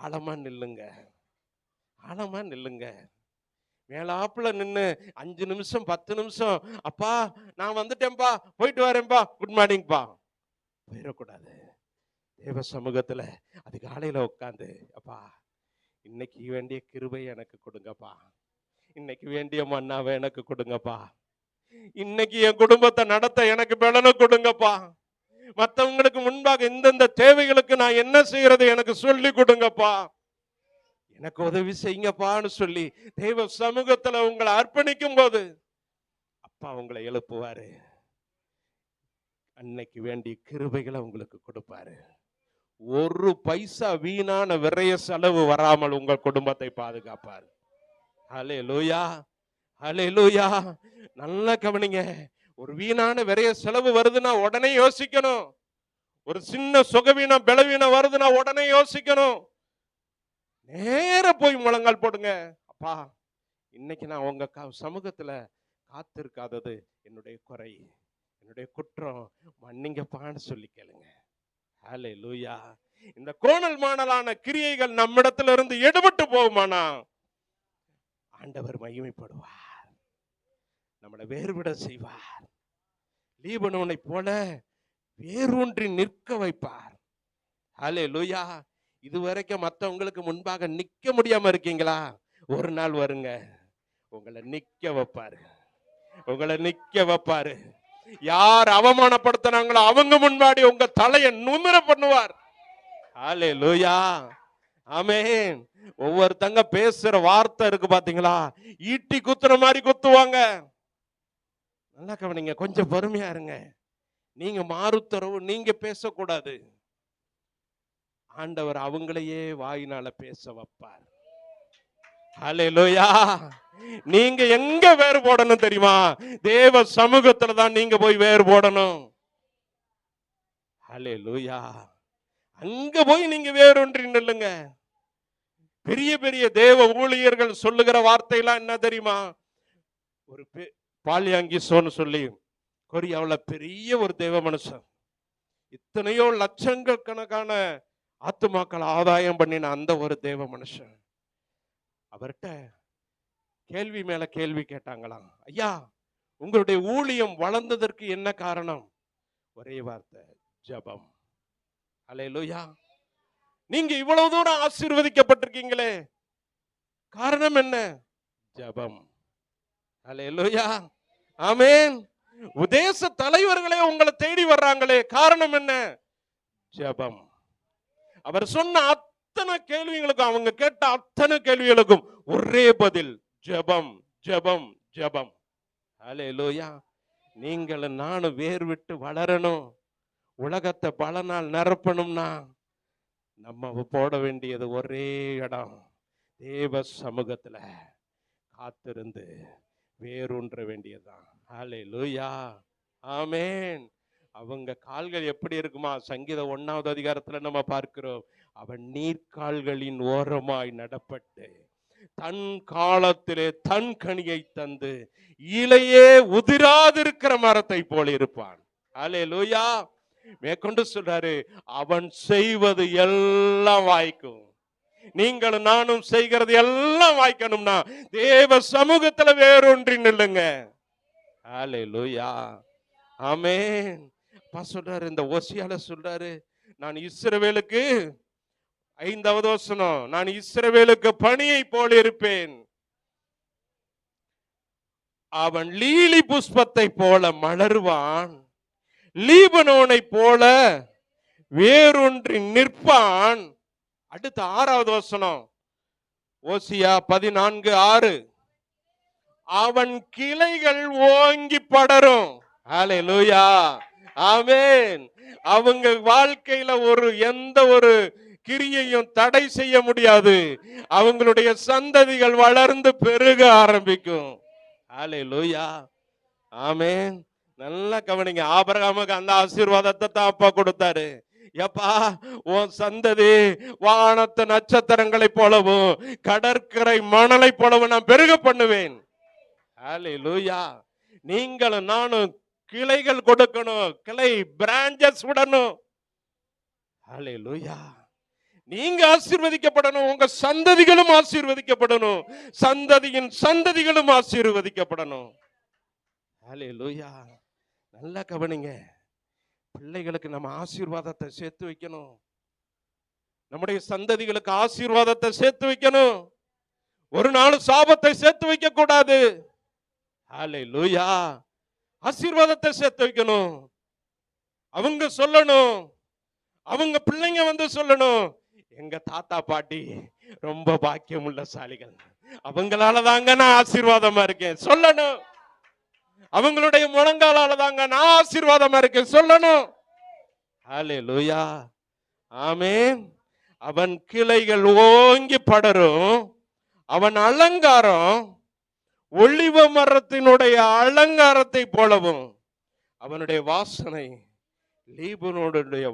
ஆழமா நில்லுங்க, ஆழமா நில்லுங்க. மேலாப்புல நின்னு 5 நிமிஷம் 10 நிமிஷம், அப்பா நான் வந்துட்டேன்பா, போயிட்டு வரேன்பா, குட் மார்னிங்பா, போயிடக்கூடாது. தேவ சமூகத்துல அதிகாலையில உட்காந்து, அப்பா இன்னைக்கு வேண்டிய கிருபை எனக்கு கொடுங்கப்பா, இன்னைக்கு வேண்டிய மன்னாவை எனக்கு கொடுங்கப்பா, இன்னைக்கு என் குடும்பத்தை நடத்த எனக்கு பலனை கொடுங்கப்பா, மற்றவங்களுக்கு முன்பாக இந்தந்த தேவைகளுக்கு நான் என்ன செய்யறது எனக்கு சொல்லி கொடுங்கப்பா, எனக்கு உதவி செய்யுங்கப்பான்னு சொல்லி தெய்வ சமூகத்துல உங்களை அர்ப்பணிக்கும் போது அப்பா உங்களை எழுப்புவாரு. அன்னைக்கு வேண்டிய கிருபைகளை உங்களுக்கு கொடுப்பாரு. ஒரு பைசா வீணான விரைய செலவு வராமல் உங்கள் குடும்பத்தை பாதுகாப்பார். ஹல்லேலூயா, ஹல்லேலூயா. நல்லா கவனிங்க. ஒரு வீணான விரைய செலவு வருதுன்னா உடனே யோசிக்கணும். ஒரு சின்ன சுகவீனம் பலவீனம் வருதுன்னா உடனே யோசிக்கணும். நேர போய் முழங்கால் போடுங்க. அப்பா, இன்னைக்கு நான் உங்க சமூகத்துல காத்திருக்காதது என்னுடைய குறை, என்னுடைய குற்றம், மன்னிங்கப்பான்னு சொல்லி கேளுங்க. ஹல்லேலூயா. இந்த கோணல் மாணலான கிரியைகள் நம்மிடத்துல இருந்து எடுபட்டு போகுமானா ஆண்டவர் மகிமைப்படுவார், நம்மளை வேறுவிட செய்வார். லீபனோனை போல வேரூன்றி நிற்க வைப்பார். ஹல்லேலூயா. இதுவரைக்கும் மற்றவங்களுக்கு முன்பாக நிக்க முடியாம இருக்கீங்களா? ஒரு நாள் வருங்க, உங்களை நிக்க வைப்பாரு, உங்களை நிக்க வைப்பாரு. யார் அவமானப்படுத்தினாங்களோ அவங்க முன்னாடி உங்க தலையை நிமிர பண்ணுவார். ஹல்லேலூயா, ஆமென். ஒவ்வொருத்தங்க பேசுற வார்த்தை இருக்கு பாத்தீங்களா, ஈட்டி குத்துற மாதிரி குத்துவாங்க. நல்லா கவனிங்க, கொஞ்சம் பொறுமையா இருங்க. நீங்க மாறுத்தரவு நீங்க பேசக்கூடாது. ஆண்டவர் அவங்களையே வாயினால பேச வைப்பார். ஹல்லேலூயா. நீங்க எங்க வேறு போடணும் தெரியுமா? தேவ சமூகத்துல தான் நீங்க போய் வேறு போடணும். ஹல்லேலூயா. அங்க போய் நீங்க வேறொன்றி நில்லுங்க. பெரிய பெரிய தேவ ஊழியர்கள் சொல்லுகிற வார்த்தையெல்லாம் என்ன தெரியுமா? ஒரு பால்யாங்கிசோன்னு சொல்லி கொரியாவுல பெரிய ஒரு தேவ மனுஷன், இத்தனையோ லட்சங்கள் கணக்கான ஆத்துமாக்கள் ஆதாயம் பண்ணின அந்த ஒரு தேவ மனுஷன், அவர்கிட்ட கேள்வி மேல கேள்வி கேட்டாங்களாம். ஐயா, உங்களுடைய ஊழியம் வளர்ந்ததற்கு என்ன காரணம்? ஒரே வார்த்தை, ஜெபம். ஹல்லேலூயா. நீங்க இவ்வளவு தூரம் ஆசீர்வதிக்கப்பட்டிருக்கீங்களே, காரணம் என்ன? ஜெபம். ஹல்லேலூயா, ஆமென். உதேச தலைவர்களே உங்களை தேடி வர்றாங்களே, காரணம் என்ன? ஜெபம். அவர் சொன்ன அத்தனை கேள்விகளுக்கும், அவங்க கேட்ட அத்தனை கேள்விகளுக்கும் ஒரே பதில், ஜெபம், ஜெபம், ஜெபம். ஹல்லேலூயா. நீங்களும் நானும் வேர் விட்டு வளரணும், உலகத்தை பல நாள் நிரப்பணும்னா நம்ம போட வேண்டியது ஒரே இடம், தேவ சமூகத்துல காத்திருந்து வேரூன்ற வேண்டியதுதான். ஹல்லேலூயா, ஆமென். அவங்க கால்கள் எப்படி இருக்குமா? சங்கீதம் 1வது அதிகாரத்துல நம்ம பார்க்கிறோம், அவன் நீர்க்கால்களின் ஓரமாய் நடப்பட்டு தன் காலத்திலே தன் கனியை தந்து இலையே உதிராதிருக்கிற மரத்தை போல இருப்பான். ஹல்லேலூயா. மேற்கொண்டு சொல்றாரு, அவன் செய்வது எல்லாம் வாய்க்கும். நீங்களும் நானும் செய்கிறது எல்லாம் வாய்க்கணும்னா தேவ சமூகத்துல வேறொன்றி நில்லுங்க. ஹல்லேலூயா, ஆமென். அப்பா சொல்றாரு, இந்த ஓசியால சொல்றாரு, நான் இஸ்ரவேலுக்கு 5வது வசனம், நான் இஸ்ரவேலுக்கு பனியை போல இருப்பேன், அவன் லீலி புஷ்பத்தை போல மலருவான், லீபனோனை போல வேறொன்றி நிற்பான். அடுத்த 6வது வசனம், ஓசியா 14:6, அவன் கிளைகள் ஓங்கி படரும். ஹல்லேலூயா, ஆமென். அவங்க வாழ்க்கையில எந்த ஒரு கிரியையும் தடை செய்ய முடியாது. அவங்களுடைய சந்ததிகள் வளர்ந்து பெருக ஆரம்பிக்கும். ஹல்லேலூயா, ஆமென். நல்லா கவனிங்க, ஆபிரகாமுக்கு அந்த ஆசீர்வாதத்தை தான் அப்பா கொடுத்தாரு. எப்பா, உன் சந்ததி வானத்து நட்சத்திரங்களை போலவும் கடற்கரை மணலை போலவும் நான் பெருக பண்ணுவேன். ஹல்லேலூயா. நீங்களும் நானும் கிளைகள் கொடுக்கணும், கிளை பிரான்சஸ் விடணும். ஹல்லேலூயா. நீங்க ஆசீர்வதிக்கப்படணும், உங்க சந்ததிகளும் ஆசீர்வதிக்கப்படணும், சந்ததியின் சந்ததிகளும் ஆசீர்வதிக்கப்படணும். ஹல்லேலூயா. நல்லா கவனிங்க, பிள்ளைகளுக்கு நம்ம ஆசீர்வாதத்தை சேர்த்து வைக்கணும், நம்முடைய சந்ததிகளுக்கு ஆசீர்வாதத்தை சேர்த்து வைக்கணும், ஒரு நாள் சாபத்தை சேர்த்து வைக்க கூடாது. ஹல்லேலூயா. ஆசீர்வாதத்தை சேர்த்து வைக்கணும். அவங்க சொல்லணும், அவங்க பிள்ளைங்க வந்து சொல்லணும், எங்க தாத்தா பாட்டி ரொம்ப பாக்கியம் உள்ள சாலிகள், அவங்களால தாங்க நான் ஆசீர்வாதமா இருக்கேன் சொல்லணும். அவங்களுடைய முழங்காலால தாங்க நான் ஆசீர்வாதமா இருக்கேன் சொல்லணும். ஹல்லேலூயா, ஆமென். அவன் கிளைகள் ஓங்கி படரும். அவன் அலங்காரம் ஒலிவ மரத்தினுடைய அலங்காரத்தை போலவும், அவனுடைய வாசனை லீபனோனுடைய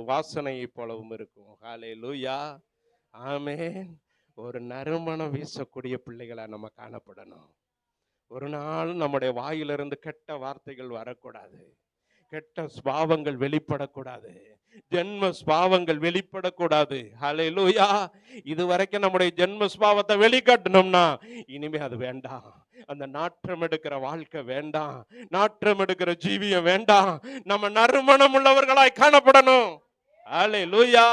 வாசனையை போலவும் இருக்கும். ஹல்லேலூயா. ஆமென். ஒரு நறுமணம் வீசக்கூடிய பிள்ளைகளா நம்ம காணப்படணும். ஒரு நாள் நம்முடைய வாயிலிருந்து கெட்ட வார்த்தைகள் வரக்கூடாது, கெட்ட ஸ்பாவங்கள் வெளிப்படக்கூடாது, ஜென்ம ஸ்பாவங்கள் வெளிப்படக்கூடாது. ஹல்லேலூயா. இதுவரைக்கும் நம்முடைய ஜென்ம ஸ்பாவத்தை வெளிக்காட்டணும்னா இனிமே அது வேண்டாம். அந்த நாற்றம் எடுக்கிற வாழ்க்கை வேண்டாம், நாற்றம் எடுக்கிற ஜீவியம் வேண்டாம். நம்ம நறுமணம் உள்ளவர்களாய் காணப்படணும். ஹல்லேலூயா.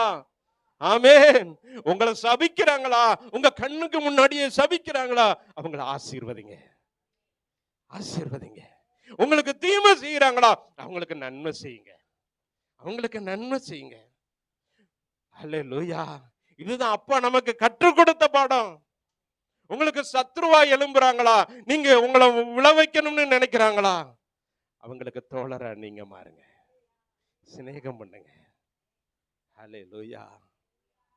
ஆமென். உங்களை சபிக்கிறாங்களா, உங்க கண்ணுக்கு முன்னாடியே சபிக்கிறாங்களா, அவங்கள ஆசீர்வதிங்க, ஆசீர்வதிங்க. உங்களுக்கு தீமை செய்யறாங்களா, அவங்களுக்கு நன்மை செய்யுங்க, அவங்களுக்கு நன்மை செய்யுங்க. ஹல்லேலூயா. இதுதான் அப்பா நமக்கு கற்றுக் கொடுத்த பாடம். உங்களுக்கு சத்ருவா எழும்புறாங்களா, நீங்க உங்களை விழ வைக்கணும்னு நினைக்கிறாங்களா, அவங்களுக்கு தோழரா நீங்க மாறுங்க, சிநேகம் பண்ணுங்க. ஹல்லேலூயா.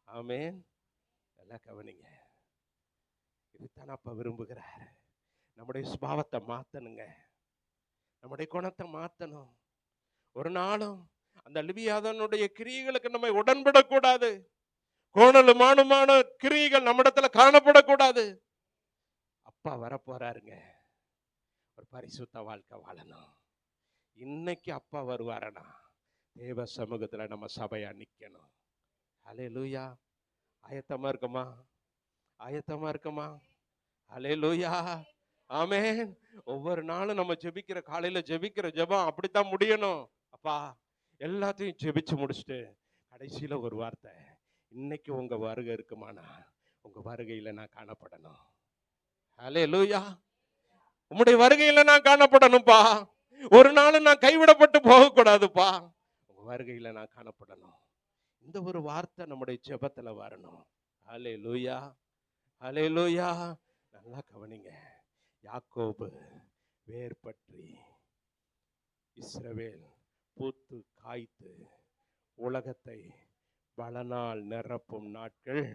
ஆமென். நல்லா கவனிங்க. இதுதான் அப்பா விரும்புகிறார். நம்முடைய சுபாவத்தை மாத்தணுங்க, நம்முடைய குணத்தை மாத்தணும். ஒரு நாளும் அந்த லிவியாதனுடைய கிரியைகளுக்கு நம்ம உடன்படக்கூடாது. கோணலுமானுமான கிரியைகள் நம்மிடத்துல காணப்படக்கூடாது. அப்பா வரப்போறாருங்க. ஒரு பரிசுத்த வாழ்க்கை வாழணும். இன்னைக்கு அப்பா வருவாரனா தேவ சமூகத்துல நம்ம சபையா நிக்கணும். ஹல்லேலூயா. ஆயத்தமா இருக்குமா, ஆயத்தமா இருக்குமா? ஹல்லேலூயா. ஆமென். ஒவ்வொரு நாளும் நம்ம ஜெபிக்கிற, காலையில ஜெபிக்கிற ஜெபம் அப்படித்தான் முடியணும். அப்பா எல்லாத்தையும் ஜெபிச்சு முடிச்சுட்டு கடைசியில ஒரு வார்த்தை, இன்னைக்கு உங்க வருகை இருக்குமானா உங்க வருகையில நான் காணப்படணும். ஹல்லேலூயா. உம்முடைய வருகையில நான் காணப்படணும்பா. ஒரு நாள் நான் கைவிடப்பட்டு போக கூடாதுப்பா. உங்க வருகையில நான் காணப்படணும். இந்த ஒரு வார்த்தை நம்முடைய ஜெபத்துல வரணும். ஹல்லேலூயா. ஹல்லேலூயா. நல்லா கவனிங்க. யாக்கோபு வேர் பற்றி இஸ்ரவேல் பூத்து காய்த்து உலகத்தை பலனால் நிரப்பும் நாட்கள்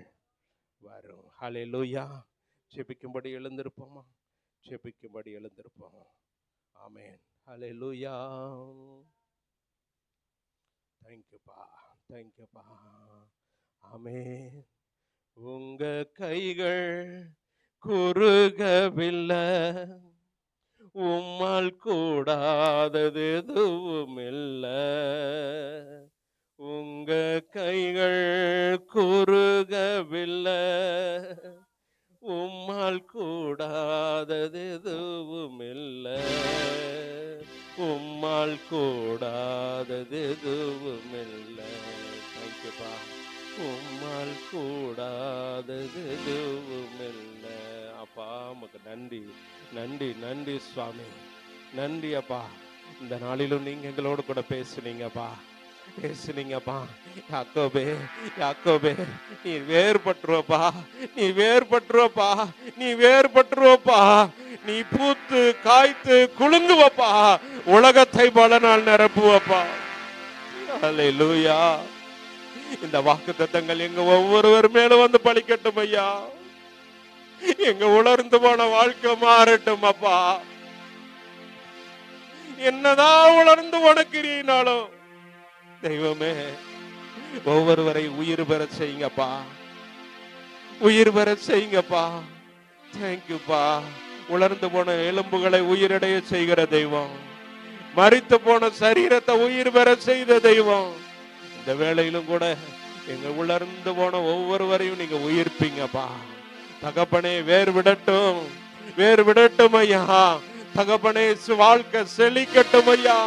வரும். ஹல்லேலூயா. ஜெபிக்கும்படி எழுந்திருப்போமா, ஜெபிக்கும்படி எழுந்திருப்போம். ஆமென். ஹல்லேலூயா. தேங்க்யூப்பா, தேங்க்யூப்பா. ஆமென். உங்க கைகள் குறுகவில்லை, உம்மால் கூடாதது எதுவும் இல்லை. உங்க கைகள் குறுகவில்லை, உம்மால் கூடாதது எதுவும் இல்லை. உம்மால் கூடாதது எதுவும் இல்லை. தேங்க்யூப்பா. உம்மால் கூடாதது எதுவும் இல்லை. அப்பா உமக்கு நன்றி, நன்றி, நன்றி சுவாமி, நன்றி அப்பா. இந்த நாளிலும் நீங்க எங்களோடு கூட பேசுனீங்கப்பா, பேசுனீங்கப்பா. யாக்கோபே, யாக்கோபே, நீ வேறுபட்டுருவப்பா, நீ வேறுபட்டுருவப்பா, நீ வேறுபட்டுருவப்பா. நீ பூத்து காய்த்து குலுங்குவப்பா, உலகத்தை பல நாள் நிரப்புவப்பா. ஹல்லேலூயா. இந்த வாக்குத்தத்தங்கள் எங்க ஒவ்வொருவர் மேலும் வந்து பலிக்கட்டும் ஐயா. எங்க உலர்ந்து போன வாழ்க்கை மாறட்டும் அப்பா. என்னதான் உலர்ந்து உனக்கிறீனாலும் தெய்வமே, ஒவ்வொருவரை உயிர் பெற செய்யுங்கப்பா, உயிர் பெற செய்யுங்கப்பா. தேங்க்யூப்பா. உலர்ந்து போன எலும்புகளை உயிரடைய செய்கிற தெய்வம், மரித்து போன சரீரத்தை உயிர் பெற செய்த தெய்வம், இந்த வேளையிலும் கூட எங்க உலர்ந்து போன ஒவ்வொருவரையும் நீங்க உயிர்ப்பீங்கப்பா. தகப்பனே வேறு விடட்டும், வேறு விடட்டும் ஐயா. தகப்பனே வாழ்க்கை செழிக்கட்டும் ஐயா.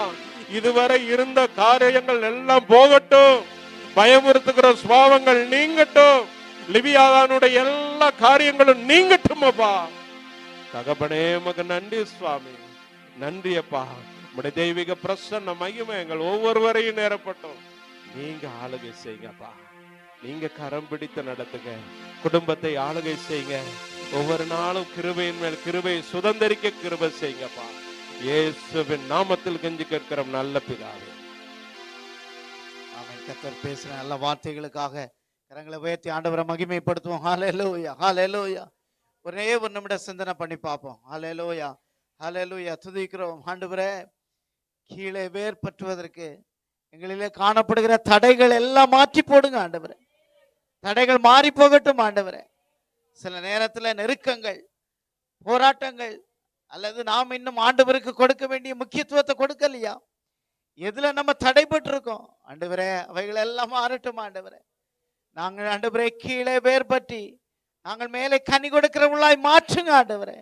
இதுவரை இருந்த காரியங்கள் எல்லாம் போகட்டும், பயமுறுத்துகிற சுபாவங்கள் நீங்கட்டும், லிபியானுடைய எல்லா காரியங்களும் நீங்கட்டும் அப்பா. தகப்பனே உமக்கு நன்றி சுவாமி, நன்றி அப்பா. உம்முடைய தெய்வீக பிரசன்ன மகிமை எங்கள் ஒவ்வொருவரையும் நேரப்பட்டோம். நீங்க ஆளுகை செய்யுங்கப்பா, நீங்க கரம் பிடித்து நடத்துங்க, குடும்பத்தை ஆளுகை செய்யுங்க. ஒவ்வொரு நாளும் கிருபையின் மேல் கிருபை சுதந்திரிக்க கிருபை செய்யுங்கப்பா. இயேசுவின் நாமத்தில் கெஞ்சி கேட்கிறோம் நல்ல பிதாவே. ஆமென். கர்த்தர் பேசுற நல்ல வார்த்தைகளுக்காக கரங்களை உயர்த்தி ஆண்டவரை மகிமைப்படுத்துவோம். ஹalleluya ஹalleluya. ஒரே ஒரு நிமிடம் சிந்தனை பண்ணி பார்ப்போம். ஹalleluya ஹalleluya. துதிக்கிறோம் ஆண்டவரே. கீழே வேர் பற்றுவதற்கு எங்களிலே காணப்படுகிற தடைகள் எல்லாம் மாற்றி போடுங்க ஆண்டவரே. தடைகள் மாறி போகட்டும் ஆண்டவரே. சில நேரத்துல நெருக்கங்கள், போராட்டங்கள், அல்லது நாம் இன்னும் ஆண்டவருக்கு கொடுக்க வேண்டிய முக்கியத்துவத்தை கொடுக்கலையா, எதுல நம்ம தடைபட்டு இருக்கோம் ஆண்டவரே, அவைகள் எல்லாம் மாறட்டும் ஆண்டவரே. நாங்கள் ஆண்டவரே கீழே வேர் பற்றி நாங்கள் மேலே கனி கொடுக்கிறவர்களாய் மாற்றுங்க ஆண்டவரே.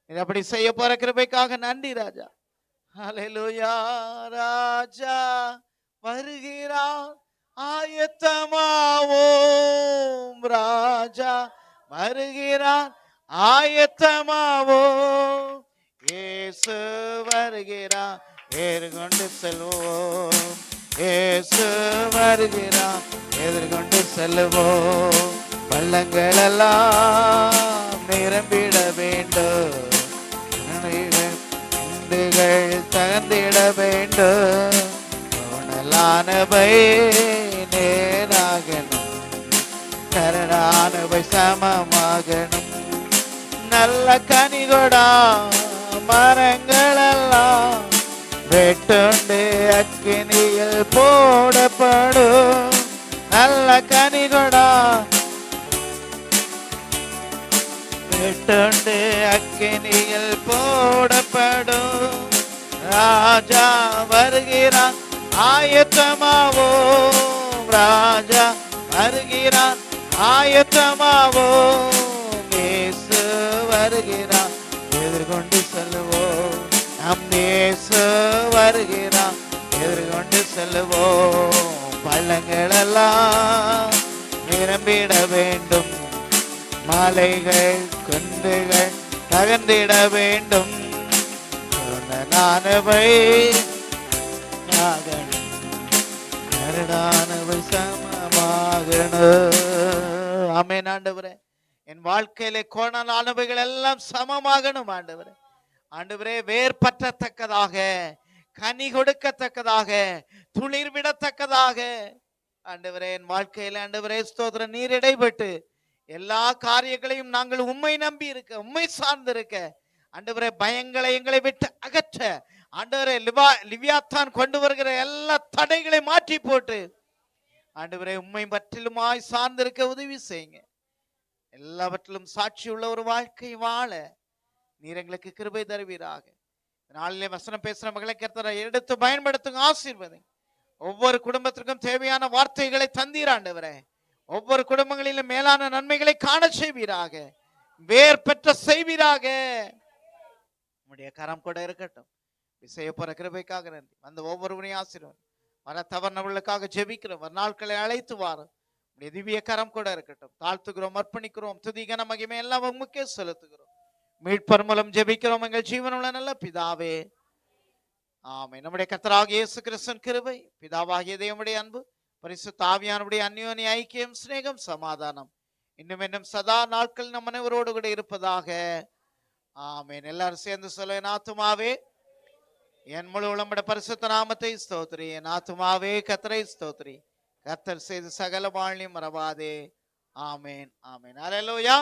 இது அப்படி செய்ய போற கிருபைக்காக நன்றி ராஜா. ஹalleluya. ராஜா வருகிறார், ஆயத்தமாவோம். ராஜா வருகிறார், ஆயத்தமாவோம். இயேசு வருகிறார், எதிர்கொண்டு செல்வோம். இயேசு வருகிறார், எதிர்கொண்டு செல்வோம். பள்ளங்கள் எல்லாம் நிரம்பிட வேண்டும், தகர்ந்திட வேண்டும். கோணலானவை நேராகணும், கரடானவை சமமாகணும். நல்ல கனிகொடா மரங்கள் எல்லாம் வெட்டுண்டு அக்கினியில் போடப்படும். நல்ல கனிகொடா வெட்டுண்டு அக்கினியில் போடப்படும். ராஜா வருகிறான், ஆயத்தமாவோம். ராஜா வருகிறான், ஆயத்தமாவோம். இயேசு வருகிறான், எதிர்கொண்டு செல்வோம். நம் இயேசு வருகிறான், எதிர்கொண்டு செல்வோம். பள்ளங்கள் எல்லாம் நிரம்பிட வேண்டும், மலைகள் குன்றுகள் தகர்ந்திட வேண்டும். நானவை சமமாகணும். ஆமென் ஆண்டவரே. என் வாழ்க்கையிலே கோணலானவைகள் எல்லாம் சமமாகணும் ஆண்டவரே. ஆண்டவரே வேர் பற்றத்தக்கதாக, கனி கொடுக்கத்தக்கதாக, துளிர் விடத்தக்கதாக ஆண்டவரே என் வாழ்க்கையில ஆண்டவரே ஸ்தோத்திரம் நீர் இடைப்பட்டு எல்லா காரியங்களையும் நாங்கள் உம்மை நம்பி இருக்க, உம்மை சார்ந்து இருக்க ஆண்டவரே பயங்களை எங்களை விட்டு அகற்ற ஆண்டவரே லிவியாத்தான் கொண்டு வருகிற எல்லா தடைகளை மாற்றி போட்டு ஆண்டவரே உம்மை பற்றிலுமாய் சார்ந்திருக்க உதவி செய்யுங்க. எல்லாவற்றிலும் சாட்சி உள்ள ஒரு வாழ்க்கை வாழ நீர் எங்களுக்கு கிருபை தருவீராக. நாளிலே வசனம் பேசுற மகளை கர்த்தரை எடுத்து பயன்படுத்துங்க, ஆசீர்வதிங்க. ஒவ்வொரு குடும்பத்திற்கும் தேவையான வார்த்தைகளை தந்தீர் ஆண்டவரே. ஒவ்வொரு குடும்பங்களிலும் மேலான நன்மைகளை காண செய்வீராக, வேர் பெற்ற செய்வீராக. உம்முடைய கரம் கூட இருக்கட்டும். செய்ய போற கிருபைக்காக நன்றி. அந்த ஒவ்வொருவரையும் ஆசீர்வாதம். வர தவறுனவர்களுக்காக ஜெபிக்கிறோம். வர நாட்களை அழைத்து வாரும். உம்முடைய திவ்ய கரம் கூட இருக்கட்டும். தாழ்த்துகிறோம், அர்ப்பணிக்கிறோம். துதி கன மகிமை எல்லாம் உமக்கே செலுத்துகிறோம். மீட்பர் மூலம் ஜெபிக்கிறோம் எங்கள் ஜீவனுள்ள நல்ல பிதாவே, ஆமென். நம்முடைய கர்த்தராகிய இயேசு கிறிஸ்துவின் கிருபை, பிதாவாகிய தேவனுடைய அன்பு, பரிசுத்த ஆவியானவருடைய அந்யோன்ய ஐக்கியம், சிநேகம், சமாதானம் இன்னும் இன்னும் சதா நாட்கள் நம் அனைவரோடு கூட இருப்பதாக. ஆமென். எல்லாரும் சேர்ந்து சொல்ல, என் ஆத்துமாவே என் முழு உளம்பட பரிசுத்த நாமத்தை ஸ்தோத்திரி. என் ஆத்துமாவே கர்த்தரை ஸ்தோத்திரி. கர்த்தர் செய்து சகல வாழ்க்கையும் மறவாதே. ஆமென் ஆமென். அல்லேலூயா.